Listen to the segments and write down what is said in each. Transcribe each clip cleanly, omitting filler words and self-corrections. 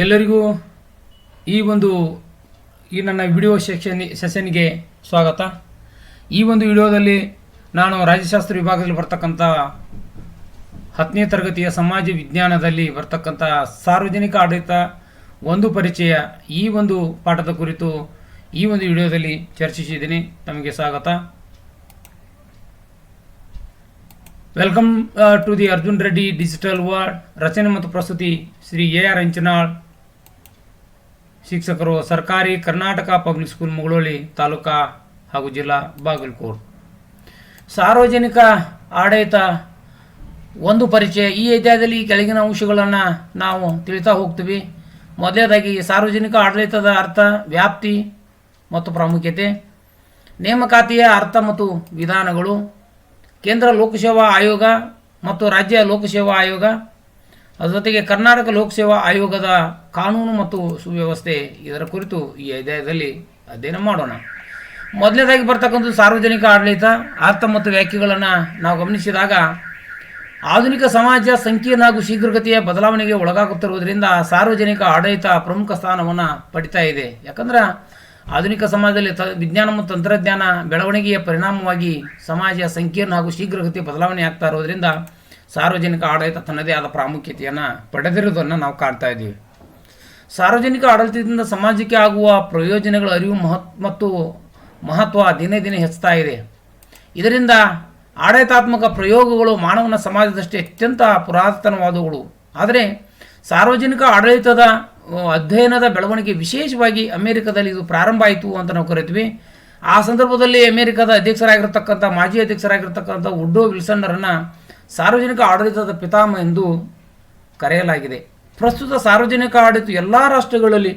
ಎಲ್ಲರಿಗೂ ಈ ನನ್ನ ವಿಡಿಯೋ ಸೆಷನ್ಗೆ ಸ್ವಾಗತ. ಈ ಒಂದು ವಿಡಿಯೋದಲ್ಲಿ ನಾನು ರಾಜ್ಯಶಾಸ್ತ್ರ ವಿಭಾಗದಲ್ಲಿ ಬರ್ತಕ್ಕಂಥ 10ನೇ ತರಗತಿಯ ಸಮಾಜ ವಿಜ್ಞಾನದಲ್ಲಿ ಬರ್ತಕ್ಕಂಥ ಸಾರ್ವಜನಿಕ ಆಡಳಿತ ಒಂದು ಪರಿಚಯ ಈ ಒಂದು ಪಾಠದ ಕುರಿತು ಈ ಒಂದು ವಿಡಿಯೋದಲ್ಲಿ ಚರ್ಚಿಸಿದ್ದೀನಿ. ತಮಗೆ ಸ್ವಾಗತ. Welcome to the Arjun Reddy digital world. ರಚನೆ ಮತ್ತು ಪ್ರಸ್ತುತಿ ಶ್ರೀ AR ಅಂಚನಾಳ್. ಶಿಕ್ಷಕರು ಸರ್ಕಾರಿ ಕರ್ನಾಟಕ ಪಬ್ಲಿಕ್ ಸ್ಕೂಲ್ ಮುಗಳೋಳಿ ತಾಲೂಕಾ ಹಾಗೂ ಜಿಲ್ಲಾ ಬಾಗಲಕೋಟ್. ಸಾರ್ವಜನಿಕ ಆಡಳಿತ ಒಂದು ಪರಿಚಯ. ಈ ಅಧ್ಯಾಯದಲ್ಲಿ ಕೆಳಗಿನ ಅಂಶಗಳನ್ನು ನಾವು ತಿಳಿತಾ ಹೋಗ್ತೀವಿ. ಮೊದಲನೇದಾಗಿ ಸಾರ್ವಜನಿಕ ಆಡಳಿತದ ಅರ್ಥ, ವ್ಯಾಪ್ತಿ ಮತ್ತು ಪ್ರಾಮುಖ್ಯತೆ, ನೇಮಕಾತಿಯ ಅರ್ಥ ಮತ್ತು ವಿಧಾನಗಳು, ಕೇಂದ್ರ ಲೋಕಸೇವಾ ಆಯೋಗ ಮತ್ತು ರಾಜ್ಯ ಲೋಕಸೇವಾ ಆಯೋಗ, ಅದರ ಜೊತೆಗೆ ಕರ್ನಾಟಕ ಲೋಕಸೇವಾ ಆಯೋಗದ ಕಾನೂನು ಮತ್ತು ಸುವ್ಯವಸ್ಥೆ. ಇದರ ಕುರಿತು ಈ ಅಧ್ಯಾಯದಲ್ಲಿ ಅಧ್ಯಯನ ಮಾಡೋಣ. ಮೊದಲನೇದಾಗಿ ಬರ್ತಕ್ಕಂಥ ಸಾರ್ವಜನಿಕ ಆಡಳಿತ ಅರ್ಥ ಮತ್ತು ವ್ಯಾಖ್ಯೆಗಳನ್ನು ನಾವು ಗಮನಿಸಿದಾಗ, ಆಧುನಿಕ ಸಮಾಜ ಸಂಕೀರ್ಣ ಹಾಗೂ ಶೀಘ್ರಗತಿಯ ಬದಲಾವಣೆಗೆ ಒಳಗಾಗುತ್ತಿರುವುದರಿಂದ ಸಾರ್ವಜನಿಕ ಆಡಳಿತ ಪ್ರಮುಖ ಸ್ಥಾನವನ್ನು ಪಡಿತಾ ಇದೆ. ಯಾಕಂದ್ರೆ ಆಧುನಿಕ ಸಮಾಜದಲ್ಲಿ ವಿಜ್ಞಾನ ಮತ್ತು ತಂತ್ರಜ್ಞಾನ ಬೆಳವಣಿಗೆಯ ಪರಿಣಾಮವಾಗಿ ಸಮಾಜ ಸಂಕೀರ್ಣ ಹಾಗೂ ಶೀಘ್ರಗತಿಯ ಬದಲಾವಣೆ ಆಗ್ತಾ ಇರೋದರಿಂದ ಸಾರ್ವಜನಿಕ ಆಡಳಿತ ತನ್ನದೇ ಆದ ಪ್ರಾಮುಖ್ಯತೆಯನ್ನು ಪಡೆದಿರುವುದನ್ನು ನಾವು ಕಾಣ್ತಾ ಇದ್ದೀವಿ. ಸಾರ್ವಜನಿಕ ಆಡಳಿತದಿಂದ ಸಮಾಜಕ್ಕೆ ಆಗುವ ಪ್ರಯೋಜನಗಳ ಅರಿವು ಮತ್ತು ಮಹತ್ವ ದಿನೇ ದಿನೇ ಹೆಚ್ಚುತ್ತಾ ಇದೆ. ಇದರಿಂದ ಆಡಳಿತಾತ್ಮಕ ಪ್ರಯೋಗಗಳು ಮಾನವನ ಸಮಾಜದಷ್ಟೇ ಅತ್ಯಂತ ಪುರಾತನವಾದವುಗಳು. ಆದರೆ ಸಾರ್ವಜನಿಕ ಆಡಳಿತದ ಅಧ್ಯಯನದ ಬೆಳವಣಿಗೆ ವಿಶೇಷವಾಗಿ ಅಮೆರಿಕದಲ್ಲಿ ಇದು ಪ್ರಾರಂಭ ಆಯಿತು ಅಂತ ನಾವು ಕರಿತೀವಿ. ಆ ಸಂದರ್ಭದಲ್ಲಿ ಅಮೆರಿಕದ ಮಾಜಿ ಅಧ್ಯಕ್ಷರಾಗಿರ್ತಕ್ಕಂಥ ವುಡ್ರೋ ವಿಲ್ಸನ್ನರನ್ನು ಸಾರ್ವಜನಿಕ ಆಡಳಿತದ ಪಿತಾಮಹ ಎಂದು ಕರೆಯಲಾಗಿದೆ. ಪ್ರಸ್ತುತ ಸಾರ್ವಜನಿಕ ಆಡಳಿತ ಎಲ್ಲ ರಾಷ್ಟ್ರಗಳಲ್ಲಿ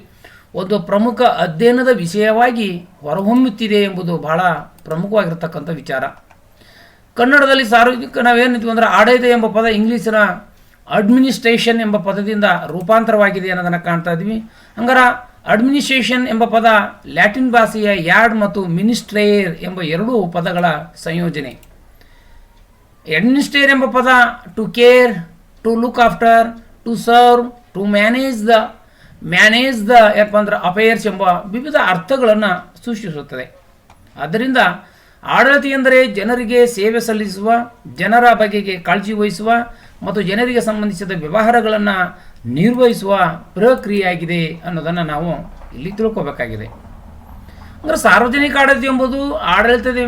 ಒಂದು ಪ್ರಮುಖ ಅಧ್ಯಯನದ ವಿಷಯವಾಗಿ ಹೊರಹೊಮ್ಮುತ್ತಿದೆ ಎಂಬುದು ಬಹಳ ಪ್ರಮುಖವಾಗಿರ್ತಕ್ಕಂಥ ವಿಚಾರ. ಕನ್ನಡದಲ್ಲಿ ಸಾರ್ವಜನಿಕ ನಾವೇನಿದ್ವಿ ಅಂದರೆ ಆಡಳಿತ ಎಂಬ ಪದ ಇಂಗ್ಲೀಷಿನ ಅಡ್ಮಿನಿಸ್ಟ್ರೇಷನ್ ಎಂಬ ಪದದಿಂದ ರೂಪಾಂತರವಾಗಿದೆ ಅನ್ನೋದನ್ನು ಕಾಣ್ತಾ ಇದ್ವಿ. ಹಂಗಾರೆ ಅಡ್ಮಿನಿಸ್ಟ್ರೇಷನ್ ಎಂಬ ಪದ ಲ್ಯಾಟಿನ್ ಭಾಷೆಯ ಯಾರ್ಡ್ ಮತ್ತು ಮಿನಿಸ್ಟ್ರೇರ್ ಎಂಬ ಎರಡೂ ಪದಗಳ ಸಂಯೋಜನೆ. ಅಡ್ಮಿನಿಸ್ಟ್ರೇರ್ ಎಂಬ ಪದ to care, to look after, to serve, to manage the ಏನಪ್ಪ ಅಂದ್ರೆ ಅಫೇರ್ಸ್ ಎಂಬ ವಿವಿಧ ಅರ್ಥಗಳನ್ನು ಸೂಚಿಸುತ್ತದೆ. ಆದ್ದರಿಂದ ಆಡಳಿತ ಎಂದರೆ ಜನರಿಗೆ ಸೇವೆ ಸಲ್ಲಿಸುವ, ಜನರ ಬಗೆಗೆ ಕಾಳಜಿ ವಹಿಸುವ ಮತ್ತು ಜನರಿಗೆ ಸಂಬಂಧಿಸಿದ ವ್ಯವಹಾರಗಳನ್ನು ನಿರ್ವಹಿಸುವ ಪ್ರಕ್ರಿಯೆಯಾಗಿದೆ ಅನ್ನೋದನ್ನು ನಾವು ಇಲ್ಲಿ ತಿಳ್ಕೋಬೇಕಾಗಿದೆ. ಅಂದರೆ ಸಾರ್ವಜನಿಕ ಆಡಳಿತ ಎಂಬುದು ಆಡಳಿತದ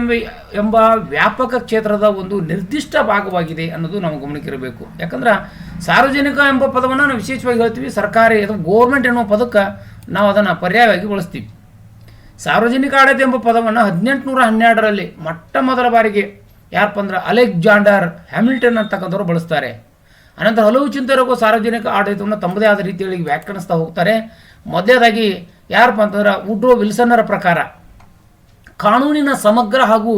ಎಂಬ ವ್ಯಾಪಕ ಕ್ಷೇತ್ರದ ಒಂದು ನಿರ್ದಿಷ್ಟ ಭಾಗವಾಗಿದೆ ಅನ್ನೋದು ನಾವು ಗಮನಕ್ಕಿರಬೇಕು. ಯಾಕಂದ್ರೆ ಸಾರ್ವಜನಿಕ ಎಂಬ ಪದವನ್ನು ನಾವು ವಿಶೇಷವಾಗಿ ಹೇಳ್ತೀವಿ. ಸರ್ಕಾರಿ ಅಥವಾ ಗೋರ್ಮೆಂಟ್ ಎನ್ನುವ ಪದಕ್ಕೆ ನಾವು ಅದನ್ನು ಪರ್ಯಾಯವಾಗಿ ಬಳಸ್ತೀವಿ. ಸಾರ್ವಜನಿಕ ಆಡಳಿತ ಎಂಬ ಪದವನ್ನು 1812ರಲ್ಲಿ ಮೊಟ್ಟ ಮೊದಲ ಬಾರಿಗೆ ಯಾರಪ್ಪ ಅಂದ್ರೆ ಅಲೆಕ್ಸಾಂಡರ್ ಹ್ಯಾಮಿಲ್ಟನ್ ಅಂತಕ್ಕಂಥವ್ರು ಬಳಸ್ತಾರೆ. ಅನಂತರ ಹಲವು ಚಿಂತಕರು ಸಾರ್ವಜನಿಕ ಆಡಳಿತವನ್ನು ತಮ್ಮದೇ ಆದ ರೀತಿಯಲ್ಲಿ ವ್ಯಾಖ್ಯಾನಿಸ್ತಾ ಹೋಗ್ತಾರೆ. ಮೊದಲನೇದಾಗಿ ಯಾರಪ್ಪ ಅಂತಂದ್ರೆ ವುಡ್ರೋ ವಿಲ್ಸನ್ನರ ಪ್ರಕಾರ ಕಾನೂನಿನ ಸಮಗ್ರ ಹಾಗೂ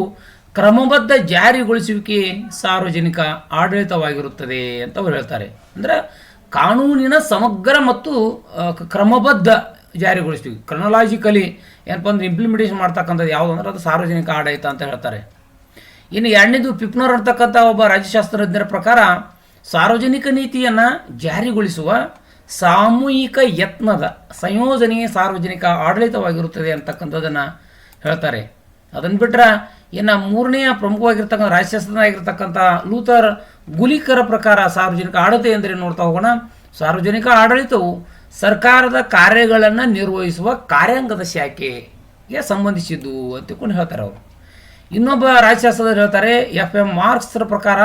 ಕ್ರಮಬದ್ಧ ಜಾರಿಗೊಳಿಸುವಿಕೆ ಸಾರ್ವಜನಿಕ ಆಡಳಿತವಾಗಿರುತ್ತದೆ ಅಂತ ಅವರು ಹೇಳ್ತಾರೆ. ಅಂದರೆ ಕಾನೂನಿನ ಸಮಗ್ರ ಮತ್ತು ಕ್ರಮಬದ್ಧ ಜಾರಿಗೊಳಿಸ್ತೀವಿ, ಕ್ರೊನಾಲಾಜಿಕಲಿ ಏನಪ್ಪ ಅಂದ್ರೆ ಇಂಪ್ಲಿಮೆಂಟೇಷನ್ ಮಾಡ್ತಕ್ಕಂಥದ್ದು ಯಾವುದು ಅಂದ್ರೆ ಅದು ಸಾರ್ವಜನಿಕ ಆಡಳಿತ ಅಂತ ಹೇಳ್ತಾರೆ. ಇನ್ನು ಎರಡನೇದು ಪಿಪ್ನರ್ ಅಂತಕ್ಕಂಥ ಒಬ್ಬ ರಾಜ್ಯಶಾಸ್ತ್ರಜ್ಞರ ಪ್ರಕಾರ ಸಾರ್ವಜನಿಕ ನೀತಿಯನ್ನು ಜಾರಿಗೊಳಿಸುವ ಸಾಮೂಹಿಕ ಯತ್ನದ ಸಂಯೋಜನೆಯೇ ಸಾರ್ವಜನಿಕ ಆಡಳಿತವಾಗಿರುತ್ತದೆ ಅಂತಕ್ಕಂಥದ್ದನ್ನು ಹೇಳ್ತಾರೆ. ಅದನ್ನು ಬಿಟ್ಟರೆ ಇನ್ನು ಮೂರನೆಯ ಪ್ರಮುಖವಾಗಿರ್ತಕ್ಕಂಥ ರಾಜ್ಯಶಾಸ್ತ್ರಜ್ಞರಾಗಿರ್ತಕ್ಕಂಥ ಲೂಥರ್ ಗುಲಿಕರ ಪ್ರಕಾರ ಸಾರ್ವಜನಿಕ ಆಡಳಿತ ಎಂದರೆ ನೋಡ್ತಾ ಹೋಗೋಣ. ಸಾರ್ವಜನಿಕ ಆಡಳಿತವು ಸರ್ಕಾರದ ಕಾರ್ಯಗಳನ್ನು ನಿರ್ವಹಿಸುವ ಕಾರ್ಯಾಂಗದ ಶಾಖೆಗೆ ಸಂಬಂಧಿಸಿದ್ದು ಅಂತಕೊಂಡು ಹೇಳ್ತಾರೆ ಅವರು. ಇನ್ನೊಬ್ಬ ರಾಜ್ಯಶಾಸ್ತ್ರದಲ್ಲಿ ಹೇಳ್ತಾರೆ FM ಮಾರ್ಕ್ಸ್ರ ಪ್ರಕಾರ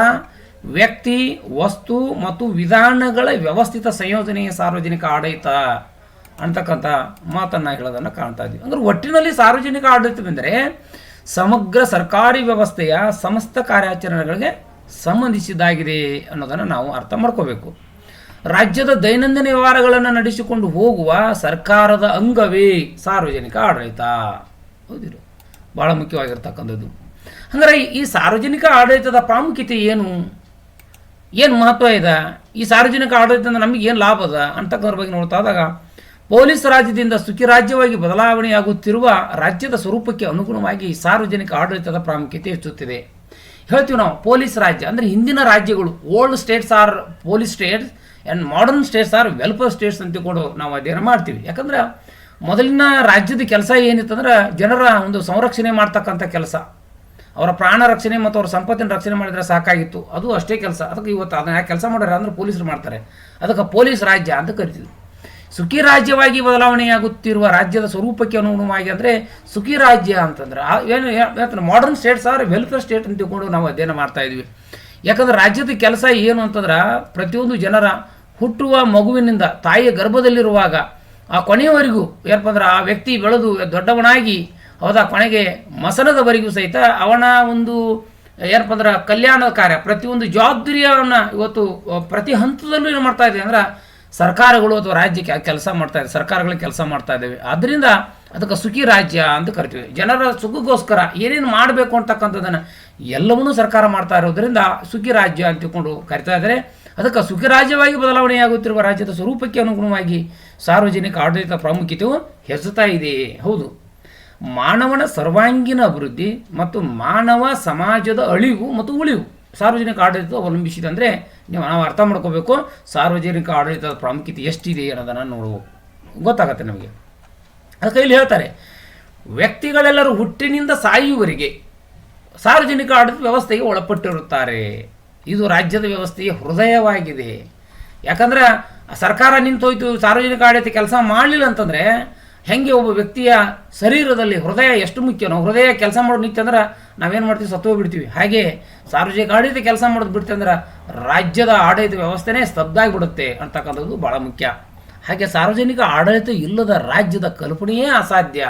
ವ್ಯಕ್ತಿ, ವಸ್ತು ಮತ್ತು ವಿಧಾನಗಳ ವ್ಯವಸ್ಥಿತ ಸಂಯೋಜನೆಯ ಸಾರ್ವಜನಿಕ ಆಡಳಿತ ಅಂತಕ್ಕಂಥ ಮಾತನ್ನು ಹೇಳೋದನ್ನು ಕಾಣ್ತಾ ಇದ್ದೀವಿ. ಅಂದ್ರೆ ಒಟ್ಟಿನಲ್ಲಿ ಸಾರ್ವಜನಿಕ ಆಡಳಿತವೆಂದರೆ ಸಮಗ್ರ ಸರ್ಕಾರಿ ವ್ಯವಸ್ಥೆಯ ಸಮಸ್ತ ಕಾರ್ಯಾಚರಣೆಗಳಿಗೆ ಸಂಬಂಧಿಸಿದ್ದಾಗಿದೆ ಅನ್ನೋದನ್ನು ನಾವು ಅರ್ಥ ಮಾಡ್ಕೋಬೇಕು. ರಾಜ್ಯದ ದೈನಂದಿನ ವ್ಯವಹಾರಗಳನ್ನು ನಡೆಸಿಕೊಂಡು ಹೋಗುವ ಸರ್ಕಾರದ ಅಂಗವೇ ಸಾರ್ವಜನಿಕ ಆಡಳಿತ. ಹೌದಿರು, ಭಾಳ ಮುಖ್ಯವಾಗಿರ್ತಕ್ಕಂಥದ್ದು. ಅಂದರೆ ಈ ಸಾರ್ವಜನಿಕ ಆಡಳಿತದ ಪ್ರಾಮುಖ್ಯತೆ ಏನು ಮಹತ್ವ ಇದೆ, ಈ ಸಾರ್ವಜನಿಕ ಆಡಳಿತದಿಂದ ನಮಗೆ ಏನು ಲಾಭ ಅದ ಅಂತಕ್ಕಂಥದ್ರ ಬಗ್ಗೆ ನೋಡ್ತಾ ಇದ್ದಾಗ, ಪೊಲೀಸ್ ರಾಜ್ಯದಿಂದ ಸುಖಿ ರಾಜ್ಯವಾಗಿ ಬದಲಾವಣೆಯಾಗುತ್ತಿರುವ ರಾಜ್ಯದ ಸ್ವರೂಪಕ್ಕೆ ಅನುಗುಣವಾಗಿ ಸಾರ್ವಜನಿಕ ಆಡಳಿತದ ಪ್ರಾಮುಖ್ಯತೆ ಹೆಚ್ಚುತ್ತಿದೆ. ಹೇಳ್ತೀವಿ ನಾವು ಪೊಲೀಸ್ ರಾಜ್ಯ ಅಂದರೆ ಹಿಂದಿನ ರಾಜ್ಯಗಳು, old states are police states and modern states are welfare states ಅಂತ ಕೂಡ ನಾವು ಅಧ್ಯಯನ ಮಾಡ್ತೀವಿ. ಯಾಕಂದ್ರೆ ಮೊದಲಿನ ರಾಜ್ಯದ ಕೆಲಸ ಏನಿತ್ತಂದ್ರೆ ಜನರ ಒಂದು ಸಂರಕ್ಷಣೆ ಮಾಡ್ತಕ್ಕಂಥ ಕೆಲಸ, ಅವರ ಪ್ರಾಣ ರಕ್ಷಣೆ ಮತ್ತು ಅವರ ಸಂಪತ್ತಿನ ರಕ್ಷಣೆ ಮಾಡಿದರೆ ಸಾಕಾಗಿತ್ತು, ಅದು ಅಷ್ಟೇ ಕೆಲಸ. ಅದಕ್ಕೆ ಇವತ್ತು ಅದನ್ನ ಯಾಕೆ ಕೆಲಸ ಮಾಡ್ಯಾರ ಅಂದ್ರೆ ಪೊಲೀಸರು ಮಾಡ್ತಾರೆ, ಅದಕ್ಕೆ ಪೊಲೀಸ್ ರಾಜ್ಯ ಅಂತ ಕರಿತೀವಿ. ಸುಖಿ ರಾಜ್ಯವಾಗಿ ಬದಲಾವಣೆಯಾಗುತ್ತಿರುವ ರಾಜ್ಯದ ಸ್ವರೂಪಕ್ಕೆ ಅನುಗುಣವಾಗಿ ಅಂದರೆ ಸುಖಿ ರಾಜ್ಯ ಅಂತಂದ್ರೆ ಏನು modern states are welfare state ಅಂತ ತಿಳ್ಕೊಂಡು ನಾವು ಅಧ್ಯಯನ ಮಾಡ್ತಾ ಇದ್ವಿ. ಯಾಕಂದ್ರೆ ರಾಜ್ಯದ ಕೆಲಸ ಏನು ಅಂತಂದ್ರೆ ಪ್ರತಿಯೊಂದು ಜನರ ಹುಟ್ಟುವ ಮಗುವಿನಿಂದ ತಾಯಿಯ ಗರ್ಭದಲ್ಲಿರುವಾಗ ಆ ಕೊನೆಯವರೆಗೂ ಏನಪ್ಪ ಅಂದ್ರೆ ಆ ವ್ಯಕ್ತಿ ಬೆಳೆದು ದೊಡ್ಡವನಾಗಿ ಹೌದಾ ಕೊನೆಗೆ ಮಸನದವರೆಗೂ ಸಹಿತ ಅವನ ಒಂದು ಏನಪ್ಪ ಅಂದ್ರೆ ಕಲ್ಯಾಣದ ಕಾರ್ಯ ಪ್ರತಿಯೊಂದು ಜವಾಬ್ದಾರಿಯನ್ನು ಇವತ್ತು ಪ್ರತಿ ಹಂತದಲ್ಲೂ ಏನು ಮಾಡ್ತಾ ಇದೆ ಅಂದ್ರೆ ಸರ್ಕಾರಗಳು ಅಥವಾ ರಾಜ್ಯಕ್ಕೆ ಕೆಲಸ ಮಾಡ್ತಾ ಇದೆ, ಸರ್ಕಾರಗಳಿಗೆ ಕೆಲಸ ಮಾಡ್ತಾ ಇದ್ದೇವೆ. ಆದ್ದರಿಂದ ಅದಕ್ಕೆ ಸುಖಿ ರಾಜ್ಯ ಅಂತ ಕರಿತೀವಿ. ಜನರ ಸುಖಗೋಸ್ಕರ ಏನೇನು ಮಾಡಬೇಕು ಅಂತಕ್ಕಂಥದ್ದನ್ನು ಎಲ್ಲವನ್ನೂ ಸರ್ಕಾರ ಮಾಡ್ತಾ ಇರೋದ್ರಿಂದ ಸುಖಿ ರಾಜ್ಯ ಅಂತ ತಿಳ್ಕೊಂಡು ಕರಿತಾ ಇದ್ದಾರೆ. ಅದಕ್ಕೆ ಸುಖಿ ರಾಜ್ಯವಾಗಿ ಬದಲಾವಣೆಯಾಗುತ್ತಿರುವ ರಾಜ್ಯದ ಸ್ವರೂಪಕ್ಕೆ ಅನುಗುಣವಾಗಿ ಸಾರ್ವಜನಿಕ ಆಡಳಿತ ಪ್ರಾಮುಖ್ಯತೆಯು ಹೆಚ್ಚುತ್ತಾ ಇದೆ. ಹೌದು, ಮಾನವನ ಸರ್ವಾಂಗೀಣ ಅಭಿವೃದ್ಧಿ ಮತ್ತು ಮಾನವ ಸಮಾಜದ ಅಳಿವು ಮತ್ತು ಉಳಿವು ಸಾರ್ವಜನಿಕ ಆಡಳಿತ ಅವಲಂಬಿಸಿದೆ. ಅಂದರೆ ನಾವು ಅರ್ಥ ಮಾಡ್ಕೋಬೇಕು ಸಾರ್ವಜನಿಕ ಆಡಳಿತದ ಪ್ರಾಮುಖ್ಯತೆ ಎಷ್ಟಿದೆ ಅನ್ನೋದನ್ನು ನೋಡಬೇಕು, ಗೊತ್ತಾಗತ್ತೆ ನಮಗೆ. ಅದಕ್ಕೆ ಇಲ್ಲಿ ಹೇಳ್ತಾರೆ, ವ್ಯಕ್ತಿಗಳೆಲ್ಲರೂ ಹುಟ್ಟಿನಿಂದ ಸಾಯುವವರೆಗೆ ಸಾರ್ವಜನಿಕ ಆಡಳಿತ ವ್ಯವಸ್ಥೆಗೆ ಒಳಪಟ್ಟಿರುತ್ತಾರೆ. ಇದು ರಾಜ್ಯದ ವ್ಯವಸ್ಥೆಯ ಹೃದಯವಾಗಿದೆ. ಯಾಕಂದ್ರೆ ಸರ್ಕಾರ ನಿಂತೋಯ್ತು, ಸಾರ್ವಜನಿಕ ಆಡಳಿತ ಕೆಲಸ ಮಾಡಲಿಲ್ಲ ಅಂತಂದರೆ ಹೆಂಗೆ ಒಬ್ಬ ವ್ಯಕ್ತಿಯ ಶರೀರದಲ್ಲಿ ಹೃದಯ ಎಷ್ಟು ಮುಖ್ಯನೋ, ಹೃದಯ ಕೆಲಸ ಮಾಡೋದು ನಿತ್ಯ ಅಂದ್ರೆ ನಾವೇನು ಮಾಡ್ತೀವಿ, ಸತ್ತೋಗ್ಬಿಡ್ತೀವಿ. ಹಾಗೆ ಸಾರ್ವಜನಿಕ ಆಡಳಿತ ಕೆಲಸ ಮಾಡೋದು ಬಿಡ್ತೀವಿ ಅಂದ್ರೆ ರಾಜ್ಯದ ಆಡಳಿತ ವ್ಯವಸ್ಥೆನೇ ಸ್ತಬ್ಧ ಆಗಿಬಿಡುತ್ತೆ ಅಂತಕ್ಕಂಥದ್ದು ಭಾಳ ಮುಖ್ಯ. ಹಾಗೆ ಸಾರ್ವಜನಿಕ ಆಡಳಿತ ಇಲ್ಲದ ರಾಜ್ಯದ ಕಲ್ಪನೆಯೇ ಅಸಾಧ್ಯ.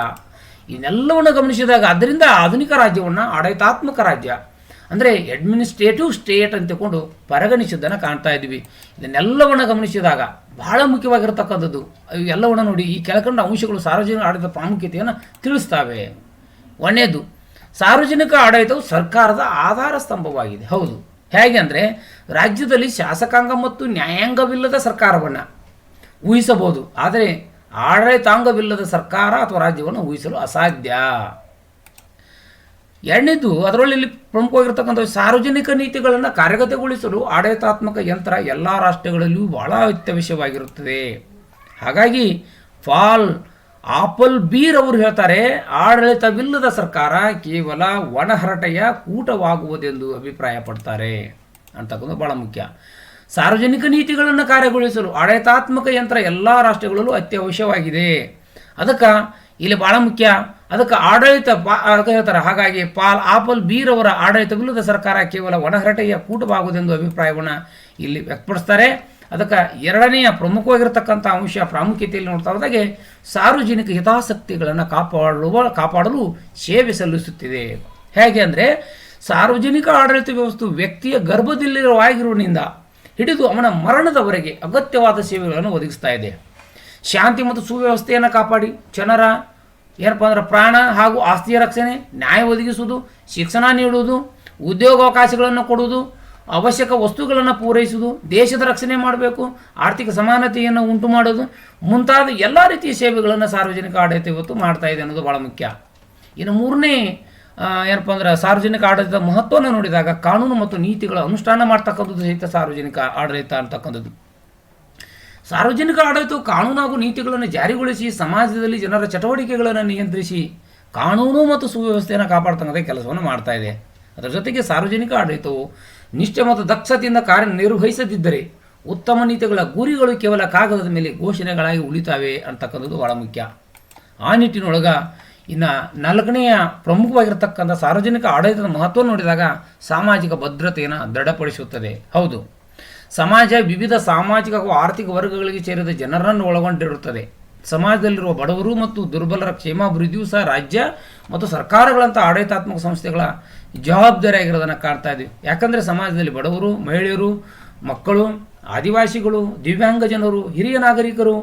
ಇದನ್ನೆಲ್ಲವನ್ನು ಗಮನಿಸಿದಾಗ ಅದರಿಂದ ಆಧುನಿಕ ರಾಜ್ಯವನ್ನು ಆಡಳಿತಾತ್ಮಕ ರಾಜ್ಯ ಅಂದರೆ ಅಡ್ಮಿನಿಸ್ಟ್ರೇಟಿವ್ ಸ್ಟೇಟ್ ಅಂತ ತಿಳ್ಕೊಂಡು ಪರಿಗಣಿಸಿದ್ದನ್ನು ಕಾಣ್ತಾ ಇದ್ವಿ. ಇದನ್ನೆಲ್ಲವನ್ನು ಗಮನಿಸಿದಾಗ ಬಹಳ ಮುಖ್ಯವಾಗಿರತಕ್ಕಂಥದ್ದು ಇವೆಲ್ಲವನ್ನು ನೋಡಿ ಈ ಕೆಳಕಂಡ ಅಂಶಗಳು ಸಾರ್ವಜನಿಕ ಆಡಳಿತ ಪ್ರಾಮುಖ್ಯತೆಯನ್ನು ತಿಳಿಸ್ತವೆ. ಒಂದನೇದು, ಸಾರ್ವಜನಿಕ ಆಡಳಿತವು ಸರ್ಕಾರದ ಆಧಾರ ಸ್ತಂಭವಾಗಿದೆ. ಹೌದು, ಹೇಗೆ ಅಂದರೆ ರಾಜ್ಯದಲ್ಲಿ ಶಾಸಕಾಂಗ ಮತ್ತು ನ್ಯಾಯಾಂಗವಿಲ್ಲದ ಸರ್ಕಾರವನ್ನು ಊಹಿಸಬಹುದು, ಆದರೆ ಆಡಳಿತಾಂಗವಿಲ್ಲದ ಸರ್ಕಾರ ಅಥವಾ ರಾಜ್ಯವನ್ನು ಊಹಿಸಲು ಅಸಾಧ್ಯ. ಎರಡನೇದು, ಅದರಲ್ಲಿ ಪ್ರಮುಖವಾಗಿರ್ತಕ್ಕಂಥ ಸಾರ್ವಜನಿಕ ನೀತಿಗಳನ್ನು ಕಾರ್ಯಗತಗೊಳಿಸಲು ಆಡಳಿತಾತ್ಮಕ ಯಂತ್ರ ಎಲ್ಲ ರಾಷ್ಟ್ರಗಳಲ್ಲಿಯೂ ಬಹಳ ಅತ್ಯವಶ್ಯವಾಗಿರುತ್ತದೆ. ಹಾಗಾಗಿ ಆಪಲ್ ಬೀರ್ ಅವರು ಹೇಳ್ತಾರೆ, ಆಡಳಿತವಿಲ್ಲದ ಸರ್ಕಾರ ಕೇವಲ ಒಣಹರಟೆಯ ಕೂಟವಾಗುವುದೆಂದು ಅಭಿಪ್ರಾಯ ಪಡ್ತಾರೆ ಅಂತಕ್ಕಂಥ ಭಾಳ ಮುಖ್ಯ. ಸಾರ್ವಜನಿಕ ನೀತಿಗಳನ್ನು ಕಾರ್ಯಗೊಳಿಸಲು ಆಡಳಿತಾತ್ಮಕ ಯಂತ್ರ ಎಲ್ಲ ರಾಷ್ಟ್ರಗಳಲ್ಲೂ ಅತ್ಯವಶ್ಯವಾಗಿದೆ. ಅದಕ್ಕೆ ಇಲ್ಲಿ ಭಾಳ ಮುಖ್ಯ. ಅದಕ್ಕೆ ಆಡಳಿತ ಹೇಳ್ತಾರೆ. ಹಾಗಾಗಿ ಆಪಲ್ ಬೀರ್ ಅವರ ಆಡಳಿತವಿಲ್ಲದ ಸರ್ಕಾರ ಕೇವಲ ಒಣಹರಟೆಯ ಕೂಟವಾಗುವುದೆಂದು ಅಭಿಪ್ರಾಯವನ್ನು ಇಲ್ಲಿ ವ್ಯಕ್ತಪಡಿಸ್ತಾರೆ. ಅದಕ್ಕೆ ಎರಡನೆಯ ಪ್ರಮುಖವಾಗಿರತಕ್ಕಂಥ ಅಂಶ ಪ್ರಾಮುಖ್ಯತೆಯಲ್ಲಿ ನೋಡ್ತಾ ಹೋದಾಗೆ ಸಾರ್ವಜನಿಕ ಹಿತಾಸಕ್ತಿಗಳನ್ನು ಕಾಪಾಡಲು ಸೇವೆ ಸಲ್ಲಿಸುತ್ತಿದೆ. ಹೇಗೆ ಅಂದರೆ ಸಾರ್ವಜನಿಕ ಆಡಳಿತ ವ್ಯವಸ್ಥೆ ವ್ಯಕ್ತಿಯ ಗರ್ಭದಲ್ಲಿರುವಾಗಿರುವುದರಿಂದ ಹಿಡಿದು ಅವನ ಮರಣದವರೆಗೆ ಅಗತ್ಯವಾದ ಸೇವೆಗಳನ್ನು ಒದಗಿಸ್ತಾ ಇದೆ. ಶಾಂತಿ ಮತ್ತು ಸುವ್ಯವಸ್ಥೆಯನ್ನು ಕಾಪಾಡಿ ಜನರ ಏನಪ್ಪ ಅಂದ್ರೆ ಪ್ರಾಣ ಹಾಗೂ ಆಸ್ತಿಯ ರಕ್ಷಣೆ, ನ್ಯಾಯ ಒದಗಿಸುವುದು, ಶಿಕ್ಷಣ ನೀಡುವುದು, ಉದ್ಯೋಗಾವಕಾಶಗಳನ್ನು ಕೊಡುವುದು, ಅವಶ್ಯಕ ವಸ್ತುಗಳನ್ನು ಪೂರೈಸುವುದು, ದೇಶದ ರಕ್ಷಣೆ ಮಾಡಬೇಕು, ಆರ್ಥಿಕ ಸಮಾನತೆಯನ್ನು ಉಂಟು ಮಾಡೋದು ಮುಂತಾದ ಎಲ್ಲ ರೀತಿಯ ಸೇವೆಗಳನ್ನು ಸಾರ್ವಜನಿಕ ಆಡಳಿತ ಇವತ್ತು ಮಾಡ್ತಾ ಇದೆ ಅನ್ನೋದು ಭಾಳ ಮುಖ್ಯ. ಇನ್ನು ಮೂರನೇ ಏನಪ್ಪ ಅಂದ್ರೆ ಸಾರ್ವಜನಿಕ ಆಡಳಿತದ ಮಹತ್ವವನ್ನು ನೋಡಿದಾಗ ಕಾನೂನು ಮತ್ತು ನೀತಿಗಳ ಅನುಷ್ಠಾನ ಮಾಡ್ತಕ್ಕಂಥದ್ದು ಸಹಿತ ಸಾರ್ವಜನಿಕ ಆಡಳಿತ ಅಂತಕ್ಕಂಥದ್ದು. ಸಾರ್ವಜನಿಕ ಆಡಳಿತವು ಕಾನೂನು ಹಾಗೂ ನೀತಿಗಳನ್ನು ಜಾರಿಗೊಳಿಸಿ ಸಮಾಜದಲ್ಲಿ ಜನರ ಚಟುವಟಿಕೆಗಳನ್ನು ನಿಯಂತ್ರಿಸಿ ಕಾನೂನು ಮತ್ತು ಸುವ್ಯವಸ್ಥೆಯನ್ನು ಕಾಪಾಡ್ತಕ್ಕಂಥ ಕೆಲಸವನ್ನು ಮಾಡ್ತಾ ಇದೆ. ಅದರ ಜೊತೆಗೆ ಸಾರ್ವಜನಿಕ ಆಡಳಿತವು ನಿಷ್ಠೆ ಮತ್ತು ದಕ್ಷತೆಯಿಂದ ಕಾರ್ಯನಿರ್ವಹಿಸದಿದ್ದರೆ ಉತ್ತಮ ನೀತಿಗಳ ಗುರಿಗಳು ಕೇವಲ ಕಾಗದದ ಮೇಲೆ ಘೋಷಣೆಗಳಾಗಿ ಉಳಿತಾವೆ ಅಂತಕ್ಕಂಥದ್ದು ಭಾಳ ಮುಖ್ಯ. ಆ ನಿಟ್ಟಿನೊಳಗೆ ಇನ್ನು ನಾಲ್ಕನೆಯ ಪ್ರಮುಖವಾಗಿರತಕ್ಕಂಥ ಸಾರ್ವಜನಿಕ ಆಡಳಿತದ ಮಹತ್ವ ನೋಡಿದಾಗ ಸಾಮಾಜಿಕ ಭದ್ರತೆಯನ್ನು ದೃಢಪಡಿಸುತ್ತದೆ. ಹೌದು, ಸಮಾಜ ವಿವಿಧ ಸಾಮಾಜಿಕ ಹಾಗೂ ಆರ್ಥಿಕ ವರ್ಗಗಳಿಗೆ ಸೇರಿದ ಜನರನ್ನು ಒಳಗೊಂಡಿರುತ್ತದೆ. ಸಮಾಜದಲ್ಲಿರುವ ಬಡವರು ಮತ್ತು ದುರ್ಬಲರ ಕ್ಷೇಮಾಭಿವೃದ್ಧಿಯೂ ಸಹ ರಾಜ್ಯ ಮತ್ತು ಸರ್ಕಾರಗಳಂಥ ಆಡಳಿತಾತ್ಮಕ ಸಂಸ್ಥೆಗಳ ಜವಾಬ್ದಾರಿಯಾಗಿರೋದನ್ನು ಕಾಣ್ತಾ ಇದ್ದೀವಿ. ಯಾಕಂದರೆ ಸಮಾಜದಲ್ಲಿ ಬಡವರು, ಮಹಿಳೆಯರು, ಮಕ್ಕಳು, ಆದಿವಾಸಿಗಳು, ದಿವ್ಯಾಂಗ ಜನರು, ಹಿರಿಯ ನಾಗರಿಕರು,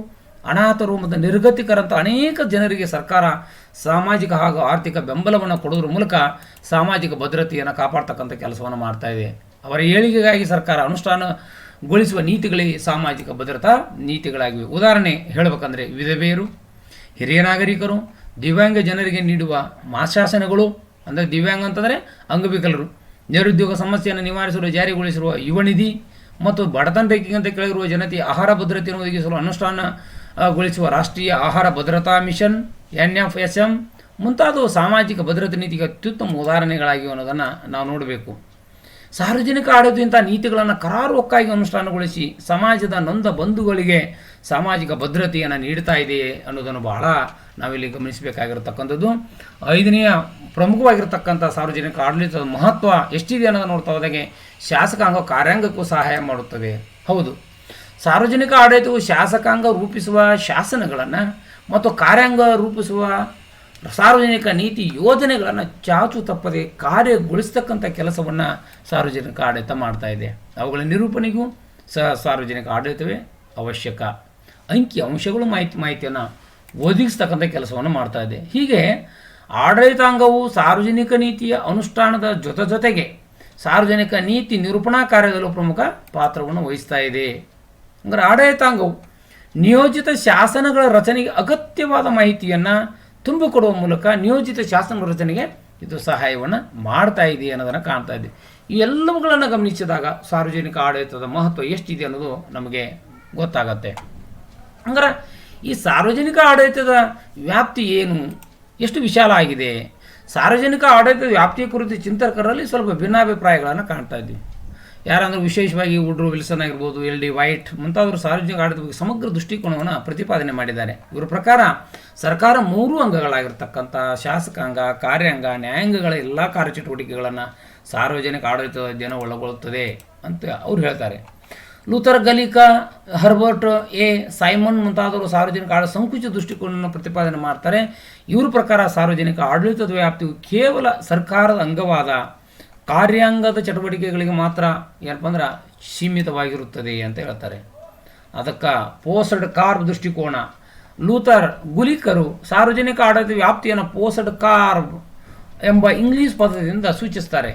ಅನಾಥರು ಮತ್ತು ನಿರ್ಗತಿಕರಂಥ ಅನೇಕ ಜನರಿಗೆ ಸರ್ಕಾರ ಸಾಮಾಜಿಕ ಹಾಗೂ ಆರ್ಥಿಕ ಬೆಂಬಲವನ್ನು ಕೊಡೋದ್ರ ಮೂಲಕ ಸಾಮಾಜಿಕ ಭದ್ರತೆಯನ್ನು ಕಾಪಾಡ್ತಕ್ಕಂಥ ಕೆಲಸವನ್ನು ಮಾಡ್ತಾ ಇದೆ. ಅವರ ಏಳಿಗೆಗಾಗಿ ಸರ್ಕಾರ ಅನುಷ್ಠಾನಗೊಳಿಸುವ ನೀತಿಗಳೇ ಸಾಮಾಜಿಕ ಭದ್ರತಾ ನೀತಿಗಳಾಗಿವೆ. ಉದಾಹರಣೆ ಹೇಳಬೇಕಂದ್ರೆ ವಿಧವೆಯರು, ಹಿರಿಯ ನಾಗರಿಕರು, ದಿವ್ಯಾಂಗ ಜನರಿಗೆ ನೀಡುವ ಮಾಶಾಸನಗಳು, ಅಂದರೆ ದಿವ್ಯಾಂಗ ಅಂತಂದರೆ ಅಂಗವಿಕಲರು, ನಿರುದ್ಯೋಗ ಸಮಸ್ಯೆಯನ್ನು ನಿವಾರಿಸಲು ಜಾರಿಗೊಳಿಸಿರುವ ಯುವ ನಿಧಿ ಮತ್ತು ಬಡತನ ರೇಖೆಗಿಂತ ಕೆಳಗಿರುವ ಜನತೆಯ ಆಹಾರ ಭದ್ರತೆಯನ್ನು ಒದಗಿಸಲು ಅನುಷ್ಠಾನಗೊಳಿಸುವ ರಾಷ್ಟ್ರೀಯ ಆಹಾರ ಭದ್ರತಾ ಮಿಷನ್ NFSM ಮುಂತಾದವು ಸಾಮಾಜಿಕ ಭದ್ರತೆ ನೀತಿಗೆ ಅತ್ಯುತ್ತಮ ಉದಾಹರಣೆಗಳಾಗಿವೆ ಅನ್ನೋದನ್ನು ನಾವು ನೋಡಬೇಕು. ಸಾರ್ವಜನಿಕ ಆಡಳಿತದಿಂದ ನೀತಿಗಳನ್ನು ಕರಾರುವಕ್ಕಾಗಿ ಅನುಷ್ಠಾನಗೊಳಿಸಿ ಸಮಾಜದ ನೊಂದ ಬಂಧುಗಳಿಗೆ ಸಾಮಾಜಿಕ ಭದ್ರತೆಯನ್ನು ನೀಡ್ತಾ ಇದೆ ಅನ್ನೋದನ್ನು ಬಹಳ ನಾವಿಲ್ಲಿ ಗಮನಿಸಬೇಕಾಗಿರತಕ್ಕಂಥದ್ದು. 5ನೆಯ ಪ್ರಮುಖವಾಗಿರತಕ್ಕಂಥ ಸಾರ್ವಜನಿಕ ಆಡಳಿತದ ಮಹತ್ವ ಎಷ್ಟಿದೆ ಅನ್ನೋದನ್ನು ನೋಡ್ತಾ ಹೋದಾಗೆ ಶಾಸಕಾಂಗ ಕಾರ್ಯಾಂಗಕ್ಕೂ ಸಹಾಯ ಮಾಡುತ್ತವೆ. ಹೌದು, ಸಾರ್ವಜನಿಕ ಆಡಳಿತವು ಶಾಸಕಾಂಗ ರೂಪಿಸುವ ಶಾಸನಗಳನ್ನು ಮತ್ತು ಕಾರ್ಯಾಂಗ ರೂಪಿಸುವ ಸಾರ್ವಜನಿಕ ನೀತಿ ಯೋಜನೆಗಳನ್ನು ಚಾಚು ತಪ್ಪದೆ ಕಾರ್ಯಗೊಳಿಸ್ತಕ್ಕಂಥ ಕೆಲಸವನ್ನು ಸಾರ್ವಜನಿಕ ಆಡಳಿತ ಮಾಡ್ತಾ ಇದೆ. ಅವುಗಳ ನಿರೂಪಣೆಗೂ ಸಾರ್ವಜನಿಕ ಆಡಳಿತವೇ ಅವಶ್ಯಕ. ಅಂಕಿ ಅಂಶಗಳು ಮಾಹಿತಿಯನ್ನು ಒದಗಿಸ್ತಕ್ಕಂಥ ಕೆಲಸವನ್ನು ಮಾಡ್ತಾ ಇದೆ. ಹೀಗೆ ಆಡಳಿತಾಂಗವು ಸಾರ್ವಜನಿಕ ನೀತಿಯ ಅನುಷ್ಠಾನದ ಜೊತೆಗೆ ಸಾರ್ವಜನಿಕ ನೀತಿ ನಿರೂಪಣಾ ಕಾರ್ಯದಲ್ಲೂ ಪ್ರಮುಖ ಪಾತ್ರವನ್ನು ವಹಿಸ್ತಾ ಇದೆ. ಅಂದರೆ ಆಡಳಿತಾಂಗವು ನಿಯೋಜಿತ ಶಾಸನಗಳ ರಚನೆಗೆ ಅಗತ್ಯವಾದ ಮಾಹಿತಿಯನ್ನು ತುಂಬಿಕೊಡುವ ಮೂಲಕ ನಿಯೋಜಿತ ಶಾಸನಗಳ ರಚನೆಗೆ ಇದು ಸಹಾಯವನ್ನು ಮಾಡ್ತಾ ಇದೆ ಅನ್ನೋದನ್ನು ಕಾಣ್ತಾ ಇದೆ. ಈ ಎಲ್ಲವುಗಳನ್ನು ಗಮನಿಸಿದಾಗ ಸಾರ್ವಜನಿಕ ಆಡಳಿತದ ಮಹತ್ವ ಎಷ್ಟಿದೆ ಅನ್ನೋದು ನಮಗೆ ಗೊತ್ತಾಗತ್ತೆ. ಅಂದ್ರೆ ಈ ಸಾರ್ವಜನಿಕ ಆಡಳಿತದ ವ್ಯಾಪ್ತಿ ಏನು, ಎಷ್ಟು ವಿಶಾಲ ಆಗಿದೆ? ಸಾರ್ವಜನಿಕ ಆಡಳಿತದ ವ್ಯಾಪ್ತಿಯ ಕುರಿತು ಚಿಂತಕರಲ್ಲಿ ಸ್ವಲ್ಪ ಭಿನ್ನಾಭಿಪ್ರಾಯಗಳನ್ನು ಕಾಣ್ತಾ ಇದ್ದೀವಿ. ಯಾರಂದ್ರೆ ವಿಶೇಷವಾಗಿ ವುಡ್ರೋ ವಿಲ್ಸನ್ ಆಗಿರ್ಬೋದು, LD ವೈಟ್ ಮುಂತಾದವರು ಸಾರ್ವಜನಿಕ ಆಡಳಿತ ಬಗ್ಗೆ ಸಮಗ್ರ ದೃಷ್ಟಿಕೋನವನ್ನು ಪ್ರತಿಪಾದನೆ ಮಾಡಿದ್ದಾರೆ. ಇವರ ಪ್ರಕಾರ ಸರ್ಕಾರ 3 ಅಂಗಗಳಾಗಿರ್ತಕ್ಕಂಥ ಶಾಸಕಾಂಗ, ಕಾರ್ಯಾಂಗ, ನ್ಯಾಯಾಂಗಗಳ ಎಲ್ಲ ಕಾರ್ಯಚಟುವಟಿಕೆಗಳನ್ನು ಸಾರ್ವಜನಿಕ ಆಡಳಿತದ ಅಧ್ಯಯನ ಒಳಗೊಳ್ಳುತ್ತದೆ ಅಂತ ಅವ್ರು ಹೇಳ್ತಾರೆ. ಲೂಥರ್ ಗಲಿಕಾ, ಹರ್ಬರ್ಟ್ A ಸೈಮನ್ ಮುಂತಾದವರು ಸಾರ್ವಜನಿಕ ಆಡಳಿತ ಸಂಕುಚಿತ ದೃಷ್ಟಿಕೋನವನ್ನು ಪ್ರತಿಪಾದನೆ ಮಾಡ್ತಾರೆ. ಇವ್ರ ಪ್ರಕಾರ ಸಾರ್ವಜನಿಕ ಆಡಳಿತದ ವ್ಯಾಪ್ತಿಯು ಕೇವಲ ಸರ್ಕಾರದ ಅಂಗವಾದ ಕಾರ್ಯಾಂಗದ ಚಟುವಟಿಕೆಗಳಿಗೆ ಮಾತ್ರ ಏನಪ್ಪ ಅಂದ್ರೆ ಸೀಮಿತವಾಗಿರುತ್ತದೆ ಅಂತ ಹೇಳ್ತಾರೆ. ಅದಕ್ಕೆ ಪೋಸ್ಡ್ ಕಾರ್ಬ್ ದೃಷ್ಟಿಕೋನ. ಲೂಥರ್ ಗುಲಿಕರು ಸಾರ್ವಜನಿಕ ಆಡಳಿತ ವ್ಯಾಪ್ತಿಯನ್ನು ಪೋಸ್ಡ್ ಕಾರ್ಬ್ ಎಂಬ ಇಂಗ್ಲೀಷ್ ಪದದಿಂದ ಸೂಚಿಸ್ತಾರೆ.